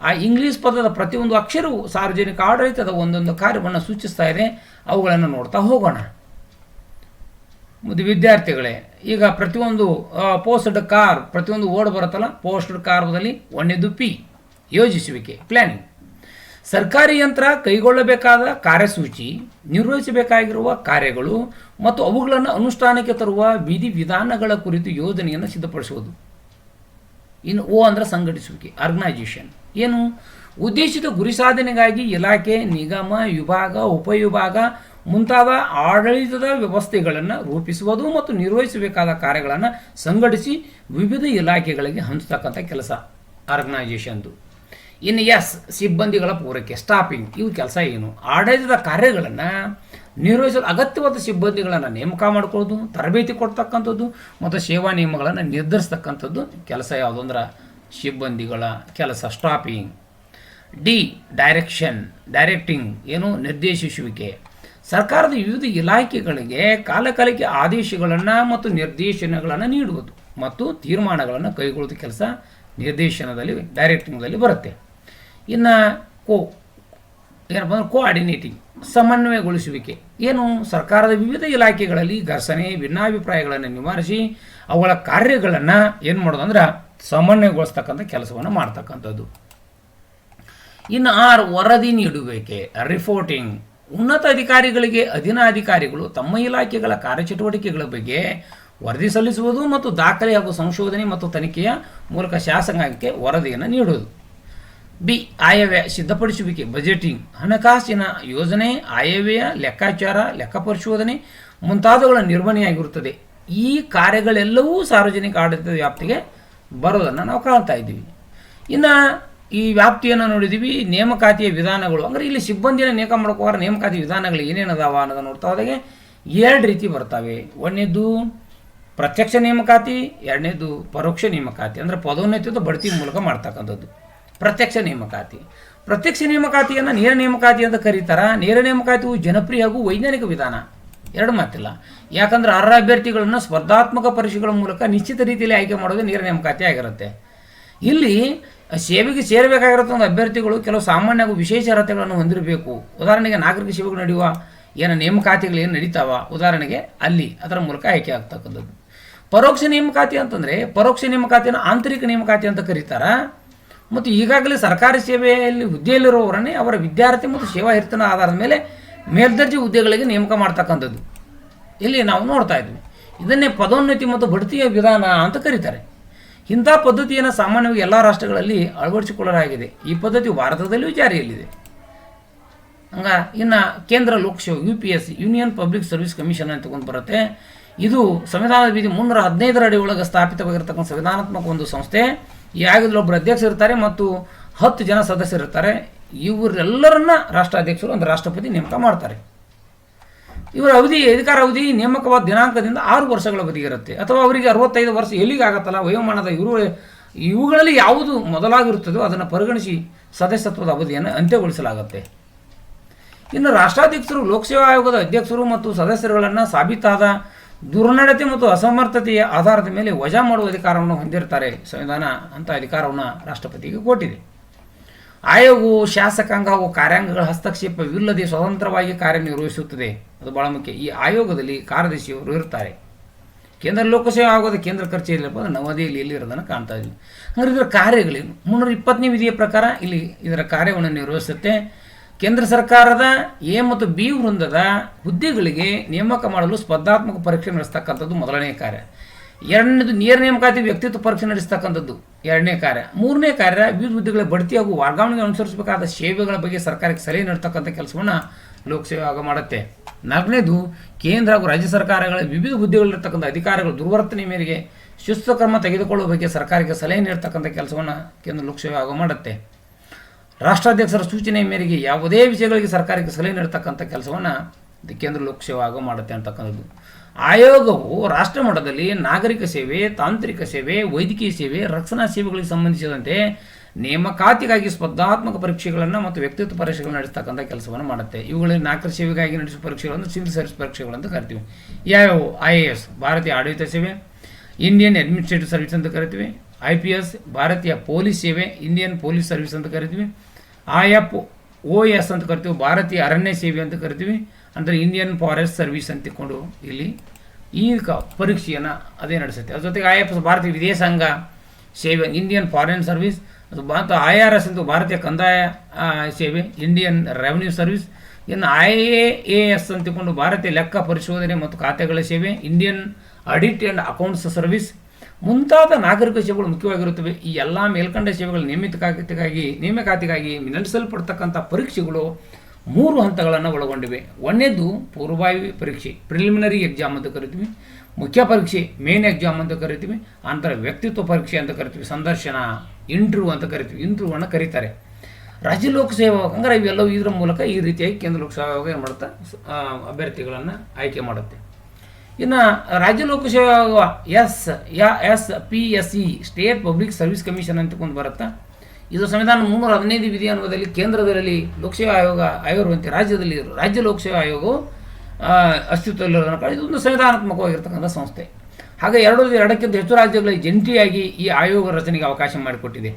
ಆ ಇಂಗ್ಲೀಷ್ ಪದದ ಪ್ರತಿಯೊಂದು ಅಕ್ಷರವು ಸಾರ್ವಜನಿಕ ಆಡಳಿತದ ಒಂದೊಂದು ಕಾರ್ಯವನ್ನು ಸೂಚಿಸ್ತಾ ಇದೆ. ಅವುಗಳನ್ನು ನೋಡ್ತಾ ಹೋಗೋಣ. ವಿದ್ಯಾರ್ಥಿಗಳೇ, ಈಗ ಪ್ರತಿಯೊಂದು ಪೋಸ್ಡ್ ಕಾರ್ಬ್ ಪ್ರತಿಯೊಂದು ವರ್ಡ್ ಬರುತ್ತಲ್ಲ, ಪೋಸ್ಡ್ ಕಾರ್ಬ್ದಲ್ಲಿ 1ನೇದು P ಯೋಜಿಸುವಿಕೆ, ಪ್ಲಾನಿಂಗ್. ಸರ್ಕಾರಿ ಯಂತ್ರ ಕೈಗೊಳ್ಳಬೇಕಾದ ಕಾರ್ಯಸೂಚಿ, ನಿರ್ವಹಿಸಬೇಕಾಗಿರುವ ಕಾರ್ಯಗಳು ಮತ್ತು ಅವುಗಳನ್ನು ಅನುಷ್ಠಾನಕ್ಕೆ ತರುವ ವಿಧಾನಗಳ ಕುರಿತು ಯೋಜನೆಯನ್ನು ಸಿದ್ಧಪಡಿಸುವುದು. ಇನ್ನು O ಅಂದರೆ ಸಂಘಟಿಸುವಿಕೆ, ಆರ್ಗನೈಜೇಷನ್. ಏನು? ಉದ್ದೇಶಿತ ಗುರಿ ಸಾಧನೆಗಾಗಿ ಇಲಾಖೆ, ನಿಗಮ, ವಿಭಾಗ, ಉಪವಿಭಾಗ ಮುಂತಾದ ಆಡಳಿತದ ವ್ಯವಸ್ಥೆಗಳನ್ನು ರೂಪಿಸುವುದು ಮತ್ತು ನಿರ್ವಹಿಸಬೇಕಾದ ಕಾರ್ಯಗಳನ್ನು ಸಂಘಟಿಸಿ ವಿವಿಧ ಇಲಾಖೆಗಳಿಗೆ ಹಂಚತಕ್ಕಂಥ ಕೆಲಸ ಆರ್ಗನೈಜೇಷನ್ದು. ಇನ್ನು S ಸಿಬ್ಬಂದಿಗಳ ಪೂರೈಕೆ, ಸ್ಟಾಫಿಂಗ್. ಇವು ಕೆಲಸ ಏನು? ಆಡಳಿತದ ಕಾರ್ಯಗಳನ್ನು ನಿರ್ವಹಿಸಲು ಅಗತ್ಯವಾದ ಸಿಬ್ಬಂದಿಗಳನ್ನು ನೇಮಕ ಮಾಡ್ಕೊಳ್ಳೋದು, ತರಬೇತಿ ಕೊಡ್ತಕ್ಕಂಥದ್ದು ಮತ್ತು ಸೇವಾ ನಿಯಮಗಳನ್ನು ನಿರ್ಧರಿಸ್ತಕ್ಕಂಥದ್ದು ಕೆಲಸ ಯಾವುದು ಅಂದ್ರೆ ಸಿಬ್ಬಂದಿಗಳ ಕೆಲಸ, ಸ್ಟಾಫಿಂಗ್. D directing. ಏನು? ನಿರ್ದೇಶಿಸುವಿಕೆ. ಸರ್ಕಾರದ ವಿವಿಧ ಇಲಾಖೆಗಳಿಗೆ ಕಾಲಕಾಲಕ್ಕೆ ಆದೇಶಗಳನ್ನು ಮತ್ತು ನಿರ್ದೇಶನಗಳನ್ನು ನೀಡುವುದು ಮತ್ತು ತೀರ್ಮಾನಗಳನ್ನು ಕೈಗೊಳ್ಳುವ ಕೆಲಸ ನಿರ್ದೇಶನದಲ್ಲಿ, ಡೈರೆಕ್ಟಿಂಗ್ದಲ್ಲಿ ಬರುತ್ತೆ. ಇನ್ನು ಏನಪ್ಪ ಅಂದ್ರೆ ಕೋಆರ್ಡಿನೇಟಿಂಗ್, ಸಮನ್ವಯಗೊಳಿಸುವಿಕೆ. ಏನು? ಸರ್ಕಾರದ ವಿವಿಧ ಇಲಾಖೆಗಳಲ್ಲಿ ಘರ್ಷಣೆ, ಭಿನ್ನಾಭಿಪ್ರಾಯಗಳನ್ನು ನಿವಾರಿಸಿ ಅವುಗಳ ಕಾರ್ಯಗಳನ್ನು ಏನು ಮಾಡೋದು ಅಂದ್ರೆ ಸಮನ್ವಯಗೊಳಿಸ್ತಕ್ಕಂಥ ಕೆಲಸವನ್ನು ಮಾಡ್ತಕ್ಕಂಥದ್ದು. ಇನ್ನು R ವರದಿ ನೀಡುವಿಕೆ, ರಿಪೋರ್ಟಿಂಗ್. ಉನ್ನತ ಅಧಿಕಾರಿಗಳಿಗೆ ಅಧೀನ ಅಧಿಕಾರಿಗಳು ತಮ್ಮ ಇಲಾಖೆಗಳ ಕಾರ್ಯಚಟುವಟಿಕೆಗಳ ಬಗ್ಗೆ ವರದಿ ಸಲ್ಲಿಸುವುದು ಮತ್ತು ದಾಖಲೆ ಹಾಗೂ ಸಂಶೋಧನೆ ಮತ್ತು ತನಿಖೆಯ ಮೂಲಕ ಶಾಸಕಾಂಗಕ್ಕೆ ವರದಿಯನ್ನು ನೀಡುವುದು. B ಆಯವ್ಯಯ ಸಿದ್ಧಪಡಿಸುವಿಕೆ, ಬಜೆಟಿಂಗ್. ಹಣಕಾಸಿನ ಯೋಜನೆ, ಆಯವ್ಯಯ, ಲೆಕ್ಕಾಚಾರ, ಲೆಕ್ಕ ಪರಿಶೋಧನೆ ಮುಂತಾದವುಗಳ ನಿರ್ವಹಣೆಯಾಗಿರುತ್ತದೆ. ಈ ಕಾರ್ಯಗಳೆಲ್ಲವೂ ಸಾರ್ವಜನಿಕ ಆಡಳಿತದ ವ್ಯಾಪ್ತಿಗೆ ಬರೋದನ್ನು ನಾವು ಕಾಣ್ತಾ ಇದ್ದೀವಿ. ಇನ್ನು ಈ ವ್ಯಾಪ್ತಿಯನ್ನು ನೋಡಿದ್ದೀವಿ. ನೇಮಕಾತಿಯ ವಿಧಾನಗಳು, ಅಂದರೆ ಇಲ್ಲಿ ಸಿಬ್ಬಂದಿಯನ್ನು ನೇಮಕ ಮಾಡ್ಕೋರ ನೇಮಕಾತಿ ವಿಧಾನಗಳು ಏನೇನದಾವ ಅನ್ನೋದನ್ನು ನೋಡ್ತಾ ಹೋದಾಗೆ 2 ರೀತಿ ಬರ್ತವೆ. 1ನೇದು ಪ್ರತ್ಯಕ್ಷ ನೇಮಕಾತಿ, 2ನೇದು ಪರೋಕ್ಷ ನೇಮಕಾತಿ. ಅಂದರೆ ಪದೋನ್ನತಿಯ ಬಡ್ತಿ ಮೂಲಕ ಮಾಡ್ತಕ್ಕಂಥದ್ದು ಪ್ರತ್ಯಕ್ಷ ನೇಮಕಾತಿ. ಪ್ರತ್ಯಕ್ಷ ನೇಮಕಾತಿಯನ್ನು ನೇರ ನೇಮಕಾತಿ ಅಂತ ಕರೀತಾರೆ. ನೇರ ನೇಮಕಾತಿಯು ಜನಪ್ರಿಯ ಹಾಗೂ ವೈಜ್ಞಾನಿಕ ವಿಧಾನ, 2 ಮಾತಿಲ್ಲ. ಯಾಕಂದ್ರೆ ಅರ್ಹ ಅಭ್ಯರ್ಥಿಗಳನ್ನು ಸ್ಪರ್ಧಾತ್ಮಕ ಪರೀಕ್ಷೆಗಳ ಮೂಲಕ ನಿಶ್ಚಿತ ರೀತಿಯಲ್ಲಿ ಆಯ್ಕೆ ಮಾಡೋದು ನೇರ ನೇಮಕಾತಿ ಆಗಿರುತ್ತೆ. ಇಲ್ಲಿ ಸೇವೆಗೆ ಸೇರಬೇಕಾಗಿರೋ ಒಂದು ಅಭ್ಯರ್ಥಿಗಳು ಕೆಲವು ಸಾಮಾನ್ಯ ಹಾಗೂ ವಿಶೇಷ ಅರ್ಹತೆಗಳನ್ನು ಹೊಂದಿರಬೇಕು. ಉದಾಹರಣೆಗೆ ನಾಗರಿಕ ಸೇವೆಗಳು ನಡೆಯುವ ಏನು ನೇಮಕಾತಿಗಳು ಏನು ನಡೀತಾವ, ಉದಾಹರಣೆಗೆ ಅಲ್ಲಿ ಅದರ ಮೂಲಕ ಆಯ್ಕೆ ಆಗ್ತಕ್ಕಂಥದ್ದು. ಪರೋಕ್ಷ ನೇಮಕಾತಿ ಅಂತಂದರೆ, ಪರೋಕ್ಷ ನೇಮಕಾತಿಯನ್ನು ಆಂತರಿಕ ನೇಮಕಾತಿ ಅಂತ ಕರೀತಾರೆ. ಮತ್ತು ಈಗಾಗಲೇ ಸರ್ಕಾರಿ ಸೇವೆಯಲ್ಲಿ ಹುದ್ದೆಯಲ್ಲಿರುವವರನ್ನೇ ಅವರ ವಿದ್ಯಾರ್ಥಿ ಮತ್ತು ಸೇವಾ ಹಿರಿತನ ಆಧಾರದ ಮೇಲೆ ಮೇಲ್ದರ್ಜೆ ಹುದ್ದೆಗಳಿಗೆ ನೇಮಕ ಮಾಡ್ತಕ್ಕಂಥದ್ದು ಇಲ್ಲಿ ನಾವು ನೋಡ್ತಾ ಇದ್ವಿ. ಇದನ್ನೇ ಪದೋನ್ನತಿ ಮತ್ತು ಬಡ್ತಿಯ ವಿಧಾನ ಅಂತ ಕರೀತಾರೆ. ಇಂಥ ಪದ್ಧತಿಯನ್ನು ಸಾಮಾನ್ಯವಾಗಿ ಎಲ್ಲ ರಾಷ್ಟ್ರಗಳಲ್ಲಿ ಅಳವಡಿಸಿಕೊಳ್ಳಲಾಗಿದೆ. ಈ ಪದ್ಧತಿ ಭಾರತದಲ್ಲಿಯೂ ಜಾರಿಯಲ್ಲಿದೆ. ಇನ್ನು ಕೇಂದ್ರ ಲೋಕಸೇವಾ UPSC union public service commission ಅಂತ ತಗೊಂಡು ಬರುತ್ತೆ. ಇದು ಸಂವಿಧಾನದ ವಿಧಿ 315 ಅಡಿ ಒಳಗೆ ಸ್ಥಾಪಿತವಾಗಿರ್ತಕ್ಕಂಥ ಸಂವಿಧಾನಾತ್ಮಕ ಒಂದು ಸಂಸ್ಥೆ. ಈ ಆಯೋಗದಲ್ಲಿ ಒಬ್ಬರು ಅಧ್ಯಕ್ಷರು ಇರ್ತಾರೆ ಮತ್ತು 10 ಜನ ಸದಸ್ಯರಿರ್ತಾರೆ. ಇವರೆಲ್ಲರನ್ನ ರಾಷ್ಟ್ರಾಧ್ಯಕ್ಷರು ಅಂದರೆ ರಾಷ್ಟ್ರಪತಿ ನೇಮಕ ಮಾಡ್ತಾರೆ. ಇವರ ಅಧಿಕಾರ ಅವಧಿ ನೇಮಕವಾದ ದಿನಾಂಕದಿಂದ 6 ವರ್ಷಗಳ ಅವಧಿಗೆ ಇರುತ್ತೆ. ಅಥವಾ ಅವರಿಗೆ 65 ವರ್ಷ ಎಲ್ಲಿಗಾಗತ್ತಲ್ಲ ವಯೋಮಾನದ ಇವುಗಳಲ್ಲಿ ಯಾವುದು ಮೊದಲಾಗಿರುತ್ತದೋ ಅದನ್ನು ಪರಿಗಣಿಸಿ ಸದಸ್ಯತ್ವದ ಅವಧಿಯನ್ನು ಅಂತ್ಯಗೊಳಿಸಲಾಗುತ್ತೆ. ಇನ್ನು ರಾಷ್ಟ್ರಾಧ್ಯಕ್ಷರು ಲೋಕಸೇವಾ ಆಯೋಗದ ಅಧ್ಯಕ್ಷರು ಮತ್ತು ಸದಸ್ಯರುಗಳನ್ನು ಸಾಬೀತಾದ ದುರ್ನಡತೆ ಮತ್ತು ಅಸಮರ್ಥತೆಯ ಆಧಾರದ ಮೇಲೆ ವಜಾ ಮಾಡುವ ಅಧಿಕಾರವನ್ನು ಹೊಂದಿರ್ತಾರೆ. ಸಂವಿಧಾನ ಅಂತ ಅಧಿಕಾರವನ್ನು ರಾಷ್ಟ್ರಪತಿಗೆ ಕೊಟ್ಟಿದೆ. ಆಯೋಗವು ಶಾಸಕಾಂಗ ಹಾಗೂ ಕಾರ್ಯಾಂಗಗಳ ಹಸ್ತಕ್ಷೇಪವಿಲ್ಲದೆ ಸ್ವತಂತ್ರವಾಗಿ ಕಾರ್ಯನಿರ್ವಹಿಸುತ್ತದೆ. ಅದು ಬಹಳ ಮುಖ್ಯ. ಈ ಆಯೋಗದಲ್ಲಿ ಕಾರ್ಯದರ್ಶಿಯವರು ಇರ್ತಾರೆ. ಕೇಂದ್ರ ಲೋಕಸೇವಾ ಆಯೋಗದ ಕೇಂದ್ರ ಕಚೇರಿ ನವದೆಹಲಿಯಲ್ಲಿ ಇರೋದನ್ನು ಕಾಣ್ತಾ ಇದ್ವಿ. ಹಾಗಾದ್ರೆ ಇದರ ಕಾರ್ಯಗಳೇನು? 320ನೇ ವಿಧಿಯ ಪ್ರಕಾರ ಇಲ್ಲಿ ಇದರ ಕಾರ್ಯವನ್ನು ನಿರ್ವಹಿಸುತ್ತೆ. ಕೇಂದ್ರ ಸರ್ಕಾರದ ಎ ಮತ್ತು ಬಿ ವೃಂದದ ಹುದ್ದೆಗಳಿಗೆ ನೇಮಕ ಮಾಡಲು ಸ್ಪರ್ಧಾತ್ಮಕ ಪರೀಕ್ಷೆ ನಡೆಸ್ತಕ್ಕಂಥದ್ದು ಮೊದಲನೇ ಕಾರ್ಯ. ಎರಡನೇದು ನೇರ ನೇಮಕಾತಿ ವ್ಯಕ್ತಿತ್ವ ಪರೀಕ್ಷೆ ನಡೆಸ್ತಕ್ಕಂಥದ್ದು ಎರಡನೇ ಕಾರ್ಯ. ಮೂರನೇ ಕಾರ್ಯ ವಿವಿಧ ಹುದ್ದೆಗಳ ಬಡ್ತಿ ಹಾಗೂ ವರ್ಗಾವಣೆಗೆ ಅನುಸರಿಸಬೇಕಾದ ಸೇವೆಗಳ ಬಗ್ಗೆ ಸರ್ಕಾರಕ್ಕೆ ಸಲಹೆ ನೀಡ್ತಕ್ಕಂಥ ಕೆಲಸವನ್ನು ಲೋಕಸೇವಾ ಆಯೋಗ ಮಾಡುತ್ತೆ. ನಾಲ್ಕನೇದು ಕೇಂದ್ರ ಹಾಗೂ ರಾಜ್ಯ ಸರ್ಕಾರಗಳ ವಿವಿಧ ಹುದ್ದೆಗಳಿರ್ತಕ್ಕಂಥ ಅಧಿಕಾರಿಗಳು ದುರ್ವರ್ತನೆ ಮೇರೆಗೆ ಶಿಸ್ತು ಕ್ರಮ ತೆಗೆದುಕೊಳ್ಳುವ ಬಗ್ಗೆ ಸರ್ಕಾರಕ್ಕೆ ಸಲಹೆ ನೀಡ್ತಕ್ಕಂಥ ಕೆಲಸವನ್ನು ಕೇಂದ್ರ ಲೋಕಸೇವಾ ಆಯೋಗ ಮಾಡುತ್ತೆ. ರಾಷ್ಟ್ರಾಧ್ಯಕ್ಷರ ಸೂಚನೆಯ ಮೇರೆಗೆ ಯಾವುದೇ ವಿಷಯಗಳಿಗೆ ಸರ್ಕಾರಕ್ಕೆ ಸಲಹೆ ನೀಡತಕ್ಕಂಥ ಕೆಲಸವನ್ನು ಕೇಂದ್ರ ಲೋಕಸೇವಾ ಆಯೋಗ ಮಾಡುತ್ತೆ ಅಂತಕ್ಕಂಥದ್ದು. ಆಯೋಗವು ರಾಷ್ಟ್ರ ಮಟ್ಟದಲ್ಲಿ ನಾಗರಿಕ ಸೇವೆ, ತಾಂತ್ರಿಕ ಸೇವೆ, ವೈದ್ಯಕೀಯ ಸೇವೆ, ರಕ್ಷಣಾ ಸೇವೆಗಳಿಗೆ ಸಂಬಂಧಿಸಿದಂತೆ ನೇಮಕಾತಿಗಾಗಿ ಸ್ಪರ್ಧಾತ್ಮಕ ಪರೀಕ್ಷೆಗಳನ್ನು ಮತ್ತು ವ್ಯಕ್ತಿತ್ವ ಪರೀಕ್ಷೆಗಳನ್ನು ನಡೆಸ್ತಕ್ಕಂಥ ಕೆಲಸವನ್ನು ಮಾಡುತ್ತೆ. ಇವುಗಳಲ್ಲಿ ನಾಗರಿಕ ಸೇವೆಗಾಗಿ ನಡೆಸುವ ಪರೀಕ್ಷೆಗಳನ್ನು ಸಿವಿಲ್ ಸರ್ವಿಸ್ ಪರೀಕ್ಷೆಗಳಂತ ಕರಿತೀವಿ. ಯಾವ್ಯಾವು? IAS ಭಾರತೀಯ ಆಡಳಿತ ಸೇವೆ, ಇಂಡಿಯನ್ ಅಡ್ಮಿನಿಸ್ಟ್ರೇಟಿವ್ ಸರ್ವಿಸ್ ಅಂತ ಕರಿತೀವಿ. IPS ಭಾರತೀಯ ಪೊಲೀಸ್ ಸೇವೆ, ಇಂಡಿಯನ್ ಪೊಲೀಸ್ ಸರ್ವಿಸ್ ಅಂತ ಕರಿತೀವಿ. IFOS ಅಂತ ಕರಿತೀವಿ, ಭಾರತೀಯ ಅರಣ್ಯ ಸೇವೆ ಅಂತ ಕರಿತೀವಿ. ಅಂದರೆ ಇಂಡಿಯನ್ ಫಾರೆಸ್ಟ್ ಸರ್ವಿಸ್ ಅಂತ ತಿಳ್ಕೊಂಡು ಇಲ್ಲಿ ಈ ಪರೀಕ್ಷೆಯನ್ನು ಅದೇ ನಡೆಸುತ್ತೆ. ಅದ್ರ ಜೊತೆಗೆ IFS ಭಾರತೀಯ ವಿದೇಶಾಂಗ ಸೇವೆ, ಇಂಡಿಯನ್ ಫಾರಿನ್ ಸರ್ವಿಸ್. ಅದು IRS ಅಂತ ಭಾರತೀಯ ಕಂದಾಯ ಸೇವೆ, ಇಂಡಿಯನ್ ರೆವಿನ್ಯೂ ಸರ್ವಿಸ್. ಇನ್ನು IAS ಅಂತ ತಿಳ್ಕೊಂಡು ಭಾರತೀಯ ಲೆಕ್ಕ ಪರಿಶೋಧನೆ ಮತ್ತು ಖಾತೆಗಳ ಸೇವೆ, Indian audit and accounts service ಮುಂತಾದ ನಾಗರಿಕ ಸೇವೆಗಳು ಮುಖ್ಯವಾಗಿರುತ್ತವೆ. ಈ ಎಲ್ಲ ಮೇಲ್ಕಂಡ ಸೇವೆಗಳ ನೇಮಕಾತಿಗಾಗಿ ನಡೆಸಲ್ಪಡ್ತಕ್ಕಂಥ ಪರೀಕ್ಷೆಗಳು 3 ಹಂತಗಳನ್ನು ಒಳಗೊಂಡಿವೆ. ಒಂದನೇದು ಪೂರ್ವಭಾವಿ ಪರೀಕ್ಷೆ, ಪ್ರಿಲಿಮಿನರಿ ಎಕ್ಸಾಮ್ ಅಂತ ಕರಿತೀವಿ. ಮುಖ್ಯ ಪರೀಕ್ಷೆ, ಮೇನ್ ಎಕ್ಸಾಮ್ ಅಂತ ಕರಿತೀವಿ. ನಂತರ ವ್ಯಕ್ತಿತ್ವ ಪರೀಕ್ಷೆ ಅಂತ ಕರಿತೀವಿ. ಸಂದರ್ಶನ, ಇಂಟರ್ವ್ಯೂ ಅಂತ ಕರಿತೀವಿ. ಇಂಟರ್ವ್ಯೂವನ್ನು ಕರೀತಾರೆ. ರಾಜ್ಯ ಲೋಕಸೇವಾ ಹಂಗಾರೆ ಇವೆಲ್ಲವೂ ಇದರ ಮೂಲಕ ಈ ರೀತಿಯಾಗಿ ಕೇಂದ್ರ ಲೋಕಸೇವಾ ಆಯೋಗ ಏನು ಮಾಡುತ್ತಾ ಅಭ್ಯರ್ಥಿಗಳನ್ನು ಆಯ್ಕೆ ಮಾಡುತ್ತೆ. ಇನ್ನು ರಾಜ್ಯ ಲೋಕಸೇವಾ SPSC state public service commission ಅಂತಕೊಂಡು ಬರುತ್ತೆ. ಇದು ಸಂವಿಧಾನ 315 ವಿಧಿ ಅನ್ನುವುದರಲ್ಲಿ ಕೇಂದ್ರದಲ್ಲಿ ಲೋಕಸೇವಾ ಆಯೋಗ ಆಗಿರುವಂತೆ ರಾಜ್ಯದಲ್ಲಿ ರಾಜ್ಯ ಲೋಕಸೇವಾ ಆಯೋಗವು ಅಸ್ತಿತ್ವದಲ್ಲಿರೋದನ್ನು ಕಾರಣ ಇದೊಂದು ಸಂವಿಧಾನಾತ್ಮಕವಾಗಿರ್ತಕ್ಕಂಥ ಸಂಸ್ಥೆ. ಹಾಗೆ ಎರಡಕ್ಕಿಂತ ಹೆಚ್ಚು ರಾಜ್ಯಗಳಲ್ಲಿ ಜಂಟಿಯಾಗಿ ಈ ಆಯೋಗ ರಚನೆಗೆ ಅವಕಾಶ ಮಾಡಿಕೊಟ್ಟಿದೆ.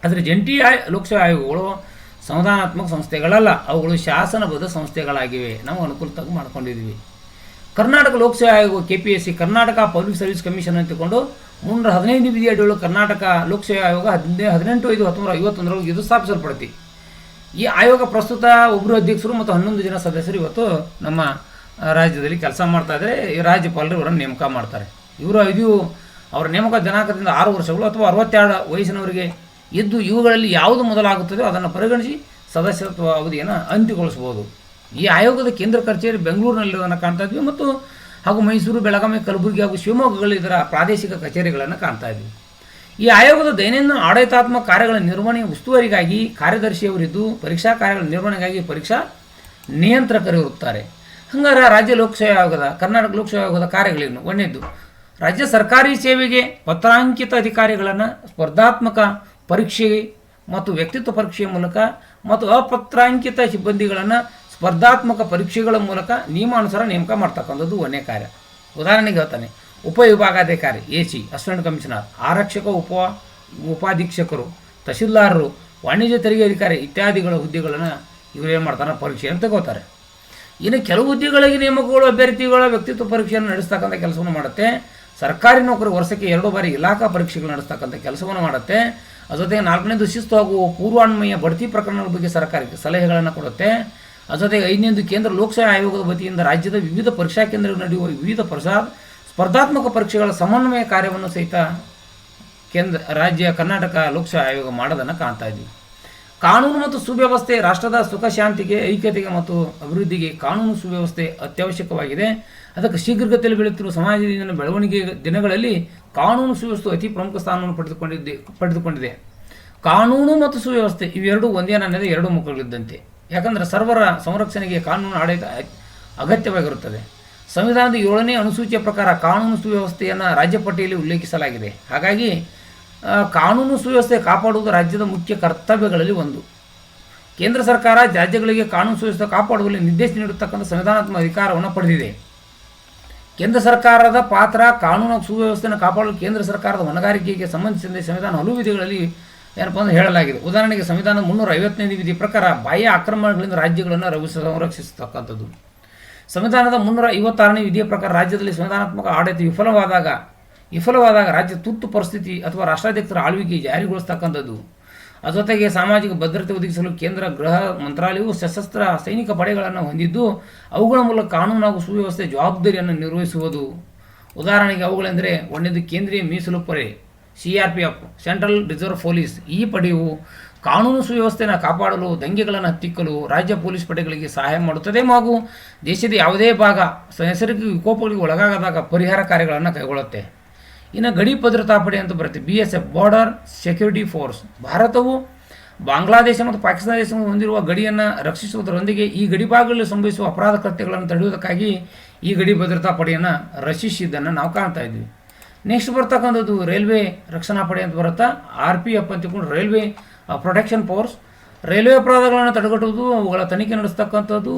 ಆದರೆ ಜಂಟಿ ಲೋಕಸೇವಾ ಆಯೋಗಗಳು ಸಂವಿಧಾನಾತ್ಮಕ ಸಂಸ್ಥೆಗಳಲ್ಲ, ಅವುಗಳು ಶಾಸನಬದ್ಧ ಸಂಸ್ಥೆಗಳಾಗಿವೆ. ನಾವು ಅನುಕೂಲವಾಗಿ ಮಾಡ್ಕೊಂಡಿದ್ದೀವಿ. ಕರ್ನಾಟಕ ಲೋಕಸೇವಾ ಆಯೋಗ KPSC Karnataka public service commission ಅಂತಕೊಂಡು 315 ವಿಧಿ ಅಡಿಗಳು ಕರ್ನಾಟಕ ಲೋಕಸೇವಾ ಆಯೋಗ 18/5/1951 ಇದು ಸ್ಥಾಪಿಸಲ್ಪಡುತ್ತೆ. ಈ ಆಯೋಗ ಪ್ರಸ್ತುತ ಒಬ್ಬರು ಅಧ್ಯಕ್ಷರು ಮತ್ತು 11 ಜನ ಸದಸ್ಯರು ಇವತ್ತು ನಮ್ಮ ರಾಜ್ಯದಲ್ಲಿ ಕೆಲಸ ಮಾಡ್ತಾ ಇದ್ದಾರೆ. ಈ ರಾಜ್ಯಪಾಲರು ಇವರನ್ನು ನೇಮಕ ಮಾಡ್ತಾರೆ. ಅವರ ನೇಮಕ ದಿನಾಂಕದಿಂದ 6 ವರ್ಷಗಳು ಅಥವಾ 62 ವಯಸ್ಸಿನವರಿಗೆ ಇದ್ದು ಇವುಗಳಲ್ಲಿ ಯಾವುದು ಮೊದಲಾಗುತ್ತದೋ ಅದನ್ನು ಪರಿಗಣಿಸಿ ಸದಸ್ಯತ್ವ ಅವಧಿಯನ್ನು ಅಂತ್ಯಗೊಳಿಸಬಹುದು. ಈ ಆಯೋಗದ ಕೇಂದ್ರ ಕಚೇರಿ ಬೆಂಗಳೂರಿನಲ್ಲಿರೋದನ್ನು ಕಾಣ್ತಾ ಇದ್ವಿ ಮತ್ತು ಹಾಗೂ ಮೈಸೂರು, ಬೆಳಗಾವಿ, ಕಲಬುರಗಿ ಹಾಗೂ ಶಿವಮೊಗ್ಗಗಳಲ್ಲಿ ಇದರ ಪ್ರಾದೇಶಿಕ ಕಚೇರಿಗಳನ್ನು ಕಾಣ್ತಾ ಇದ್ವಿ. ಈ ಆಯೋಗದ ದೈನಂದಿನ ಆಡಳಿತಾತ್ಮಕ ಕಾರ್ಯಗಳ ನಿರ್ವಹಣೆಯ ಉಸ್ತುವಾರಿಗಾಗಿ ಕಾರ್ಯದರ್ಶಿಯವರಿದ್ದು ಪರೀಕ್ಷಾ ಕಾರ್ಯಗಳ ನಿರ್ವಹಣೆಗಾಗಿ ಪರೀಕ್ಷಾ ನಿಯಂತ್ರಕರು ಇರುತ್ತಾರೆ. ಹಂಗಾರೆ ರಾಜ್ಯ ಲೋಕಸೇವಾ ಆಯೋಗದ ಕರ್ನಾಟಕ ಲೋಕಸೇವಾ ಆಯೋಗದ ಕಾರ್ಯಗಳೇನು? ಒಂದನೇದು ರಾಜ್ಯ ಸರ್ಕಾರಿ ಸೇವೆಗೆ ಪತ್ರಾಂಕಿತ ಅಧಿಕಾರಿಗಳನ್ನು ಸ್ಪರ್ಧಾತ್ಮಕ ಪರೀಕ್ಷೆ ಮತ್ತು ವ್ಯಕ್ತಿತ್ವ ಪರೀಕ್ಷೆಯ ಮೂಲಕ ಮತ್ತು ಅಪತ್ರಾಂಕಿತ ಸಿಬ್ಬಂದಿಗಳನ್ನು ಸ್ಪರ್ಧಾತ್ಮಕ ಪರೀಕ್ಷೆಗಳ ಮೂಲಕ ನಿಯಮಾನುಸಾರ ನೇಮಕ ಮಾಡ್ತಕ್ಕಂಥದ್ದು ಒಂದನೇ ಕಾರ್ಯ. ಉದಾಹರಣೆಗೆ ಹೇಳ್ತಾನೆ, ಉಪವಿಭಾಗಾಧಿಕಾರಿ AC ಅಸಿಸ್ಟೆಂಟ್ ಕಮಿಷನರ್, ಆರಕ್ಷಕ ಉಪಾಧೀಕ್ಷಕರು, ತಹಶೀಲ್ದಾರರು, ವಾಣಿಜ್ಯ ತೆರಿಗೆ ಅಧಿಕಾರಿ ಇತ್ಯಾದಿಗಳ ಹುದ್ದೆಗಳನ್ನು ಇವರು ಏನು ಮಾಡ್ತಾರೆ ಪರೀಕ್ಷೆಯನ್ನು ತಗೋತಾರೆ. ಇನ್ನು ಕೆಲವು ಹುದ್ದೆಗಳಿಗೆ ನೇಮಕಗಳು ಅಭ್ಯರ್ಥಿಗಳ ವ್ಯಕ್ತಿತ್ವ ಪರೀಕ್ಷೆಯನ್ನು ನಡೆಸ್ತಕ್ಕಂಥ ಕೆಲಸವನ್ನು ಮಾಡುತ್ತೆ. ಸರ್ಕಾರಿ ನೌಕರಿ ವರ್ಷಕ್ಕೆ 2 ಬಾರಿ ಇಲಾಖಾ ಪರೀಕ್ಷೆಗಳು ನಡೆಸ್ತಕ್ಕಂಥ ಕೆಲಸವನ್ನು ಮಾಡುತ್ತೆ. ಅದ್ರ ಜೊತೆಗೆ 4ನೇದು ಶಿಸ್ತು ಹಾಗೂ ಪೂರ್ವಾನ್ವಯ ಬಡ್ತಿ ಪ್ರಕರಣಗಳ ಬಗ್ಗೆ ಸರ್ಕಾರಕ್ಕೆ ಸಲಹೆಗಳನ್ನು ಕೊಡುತ್ತೆ. ಅದ್ರ ಜೊತೆಗೆ 5ನೇದು ಕೇಂದ್ರ ಲೋಕಸೇವಾ ಆಯೋಗದ ವತಿಯಿಂದ ರಾಜ್ಯದ ವಿವಿಧ ಪರೀಕ್ಷಾ ಕೇಂದ್ರಗಳು ನಡೆಯುವ ವಿವಿಧ ಸ್ಪರ್ಧಾತ್ಮಕ ಪರೀಕ್ಷೆಗಳ ಸಮನ್ವಯ ಕಾರ್ಯವನ್ನು ಸಹಿತ ರಾಜ್ಯ ಕರ್ನಾಟಕ ಲೋಕಸೇವಾ ಆಯೋಗ ಮಾಡೋದನ್ನು ಕಾಣ್ತಾ ಇದ್ದೀವಿ. ಕಾನೂನು ಮತ್ತು ಸುವ್ಯವಸ್ಥೆ ರಾಷ್ಟ್ರದ ಸುಖ ಶಾಂತಿಗೆ, ಐಕ್ಯತೆಗೆ ಮತ್ತು ಅಭಿವೃದ್ಧಿಗೆ ಕಾನೂನು ಸುವ್ಯವಸ್ಥೆ ಅತ್ಯವಶ್ಯಕವಾಗಿದೆ. ಅದಕ್ಕೆ ಶೀಘ್ರಗತಿಯಲ್ಲಿ ಬೆಳೆಯುತ್ತಿರುವ ಸಮಾಜದ ಬೆಳವಣಿಗೆ ದಿನಗಳಲ್ಲಿ ಕಾನೂನು ಸುವ್ಯವಸ್ಥೆ ಅತಿ ಪ್ರಮುಖ ಸ್ಥಾನವನ್ನು ಪಡೆದುಕೊಂಡಿದೆ. ಕಾನೂನು ಮತ್ತು ಸುವ್ಯವಸ್ಥೆ ಇವೆರಡೂ ಒಂದೇ ನಾಣ್ಯದ 2 ಮುಖಗಳಿದ್ದಂತೆ. ಯಾಕಂದರೆ ಸರ್ವರ ಸಂರಕ್ಷಣೆಗೆ ಕಾನೂನು ಆಡಳಿತ ಅಗತ್ಯವಾಗಿರುತ್ತದೆ. ಸಂವಿಧಾನದ 7ನೇ ಅನುಸೂಚಿಯ ಪ್ರಕಾರ ಕಾನೂನು ಸುವ್ಯವಸ್ಥೆಯನ್ನು ರಾಜ್ಯ ಪಟ್ಟಿಯಲ್ಲಿ ಉಲ್ಲೇಖಿಸಲಾಗಿದೆ. ಹಾಗಾಗಿ ಕಾನೂನು ಸುವ್ಯವಸ್ಥೆ ಕಾಪಾಡುವುದು ರಾಜ್ಯದ ಮುಖ್ಯ ಕರ್ತವ್ಯಗಳಲ್ಲಿ ಒಂದು. ಕೇಂದ್ರ ಸರ್ಕಾರ ರಾಜ್ಯಗಳಿಗೆ ಕಾನೂನು ಸುವ್ಯವಸ್ಥೆ ಕಾಪಾಡುವಲ್ಲಿ ನಿರ್ದೇಶನ ನೀಡತಕ್ಕಂಥ ಸಂವಿಧಾನಾತ್ಮಕ ಅಧಿಕಾರವನ್ನು ಪಡೆದಿದೆ. ಕೇಂದ್ರ ಸರ್ಕಾರದ ಪಾತ್ರ ಕಾನೂನು ಸುವ್ಯವಸ್ಥೆಯನ್ನು ಕಾಪಾಡಲು ಕೇಂದ್ರ ಸರ್ಕಾರದ ಹೊಣೆಗಾರಿಕೆಗೆ ಸಂಬಂಧಿಸಿದಂತೆ ಸಂವಿಧಾನ ಹಲವು ವಿಧಿಗಳಲ್ಲಿ ಏನಪ್ಪ ಅಂದರೆ ಹೇಳಲಾಗಿದೆ. ಉದಾಹರಣೆಗೆ ಸಂವಿಧಾನದ 350ನೇ ವಿಧಿ ಪ್ರಕಾರ ಬಾಹ್ಯ ಆಕ್ರಮಣಗಳಿಂದ ರಾಜ್ಯಗಳನ್ನು ಸಂರಕ್ಷಿಸತಕ್ಕಂಥದ್ದು. ಸಂವಿಧಾನದ 356ನೇ ವಿಧಿಯ ಪ್ರಕಾರ ರಾಜ್ಯದಲ್ಲಿ ಸಂವಿಧಾನಾತ್ಮಕ ಆಡಳಿತ ವಿಫಲವಾದಾಗ ರಾಜ್ಯ ತುರ್ತು ಪರಿಸ್ಥಿತಿ ಅಥವಾ ರಾಷ್ಟ್ರಾಧ್ಯಕ್ಷರ ಆಳ್ವಿಕೆ ಜಾರಿಗೊಳಿಸ್ತಕ್ಕಂಥದ್ದು. ಅದರ ಜೊತೆಗೆ ಸಾಮಾಜಿಕ ಭದ್ರತೆ ಒದಗಿಸಲು ಕೇಂದ್ರ ಗೃಹ ಮಂತ್ರಾಲಯವು ಸಶಸ್ತ್ರ ಸೈನಿಕ ಪಡೆಗಳನ್ನು ಹೊಂದಿದ್ದು ಅವುಗಳ ಮೂಲಕ ಕಾನೂನು ಹಾಗೂ ಸುವ್ಯವಸ್ಥೆ ಜವಾಬ್ದಾರಿಯನ್ನು ನಿರ್ವಹಿಸುವುದು. ಉದಾಹರಣೆಗೆ ಅವುಗಳೆಂದರೆ 1ನೇದು ಕೇಂದ್ರೀಯ ಮೀಸಲು ಪಡೆ CRPF, ಸೆಂಟ್ರಲ್ ರಿಸರ್ವ್ ಪೊಲೀಸ್. ಈ ಪಡೆಯು ಕಾನೂನು ಸುವ್ಯವಸ್ಥೆಯನ್ನು ಕಾಪಾಡಲು, ದಂಗೆಗಳನ್ನು ಹತ್ತಿಕ್ಕಲು ರಾಜ್ಯ ಪೊಲೀಸ್ ಪಡೆಗಳಿಗೆ ಸಹಾಯ ಮಾಡುತ್ತದೆ ಹಾಗೂ ದೇಶದ ಯಾವುದೇ ಭಾಗ ನೈಸರ್ಗಿಕ ವಿಕೋಪಗಳಿಗೆ ಒಳಗಾಗದಾಗ ಪರಿಹಾರ ಕಾರ್ಯಗಳನ್ನು ಕೈಗೊಳ್ಳುತ್ತೆ. ಇನ್ನು ಗಡಿ ಭದ್ರತಾ ಪಡೆ ಅಂತ ಬರುತ್ತೆ, BSF, ಬಾರ್ಡರ್ ಸೆಕ್ಯೂರಿಟಿ ಫೋರ್ಸ್. ಭಾರತವು ಬಾಂಗ್ಲಾದೇಶ ಮತ್ತು ಪಾಕಿಸ್ತಾನ ದೇಶವನ್ನು ಹೊಂದಿರುವ ಗಡಿಯನ್ನು ರಕ್ಷಿಸುವುದರೊಂದಿಗೆ ಈ ಗಡಿ ಭಾಗಗಳಲ್ಲಿ ಸಂಭವಿಸುವ ಅಪರಾಧ ಕೃತ್ಯಗಳನ್ನು ತಡೆಯುವುದಕ್ಕಾಗಿ ಈ ಗಡಿ ಭದ್ರತಾ ಪಡೆಯನ್ನು ರಚಿಸಿದ್ದನ್ನು ನಾವು ಕಾಣ್ತಾ ಇದ್ವಿ. ನೆಕ್ಸ್ಟ್ ಬರ್ತಕ್ಕಂಥದ್ದು ರೈಲ್ವೆ ರಕ್ಷಣಾ ಪಡೆ ಅಂತ ಬರುತ್ತಾ, RPF ಅಂತ ತಿಳ್ಕೊಂಡು ರೈಲ್ವೆ ಪ್ರೊಟೆಕ್ಷನ್ ಫೋರ್ಸ್. ರೈಲ್ವೆ ಅಪರಾಧಗಳನ್ನು ತಡೆಗಟ್ಟುವುದು, ಅವುಗಳ ತನಿಖೆ ನಡೆಸ್ತಕ್ಕಂಥದ್ದು,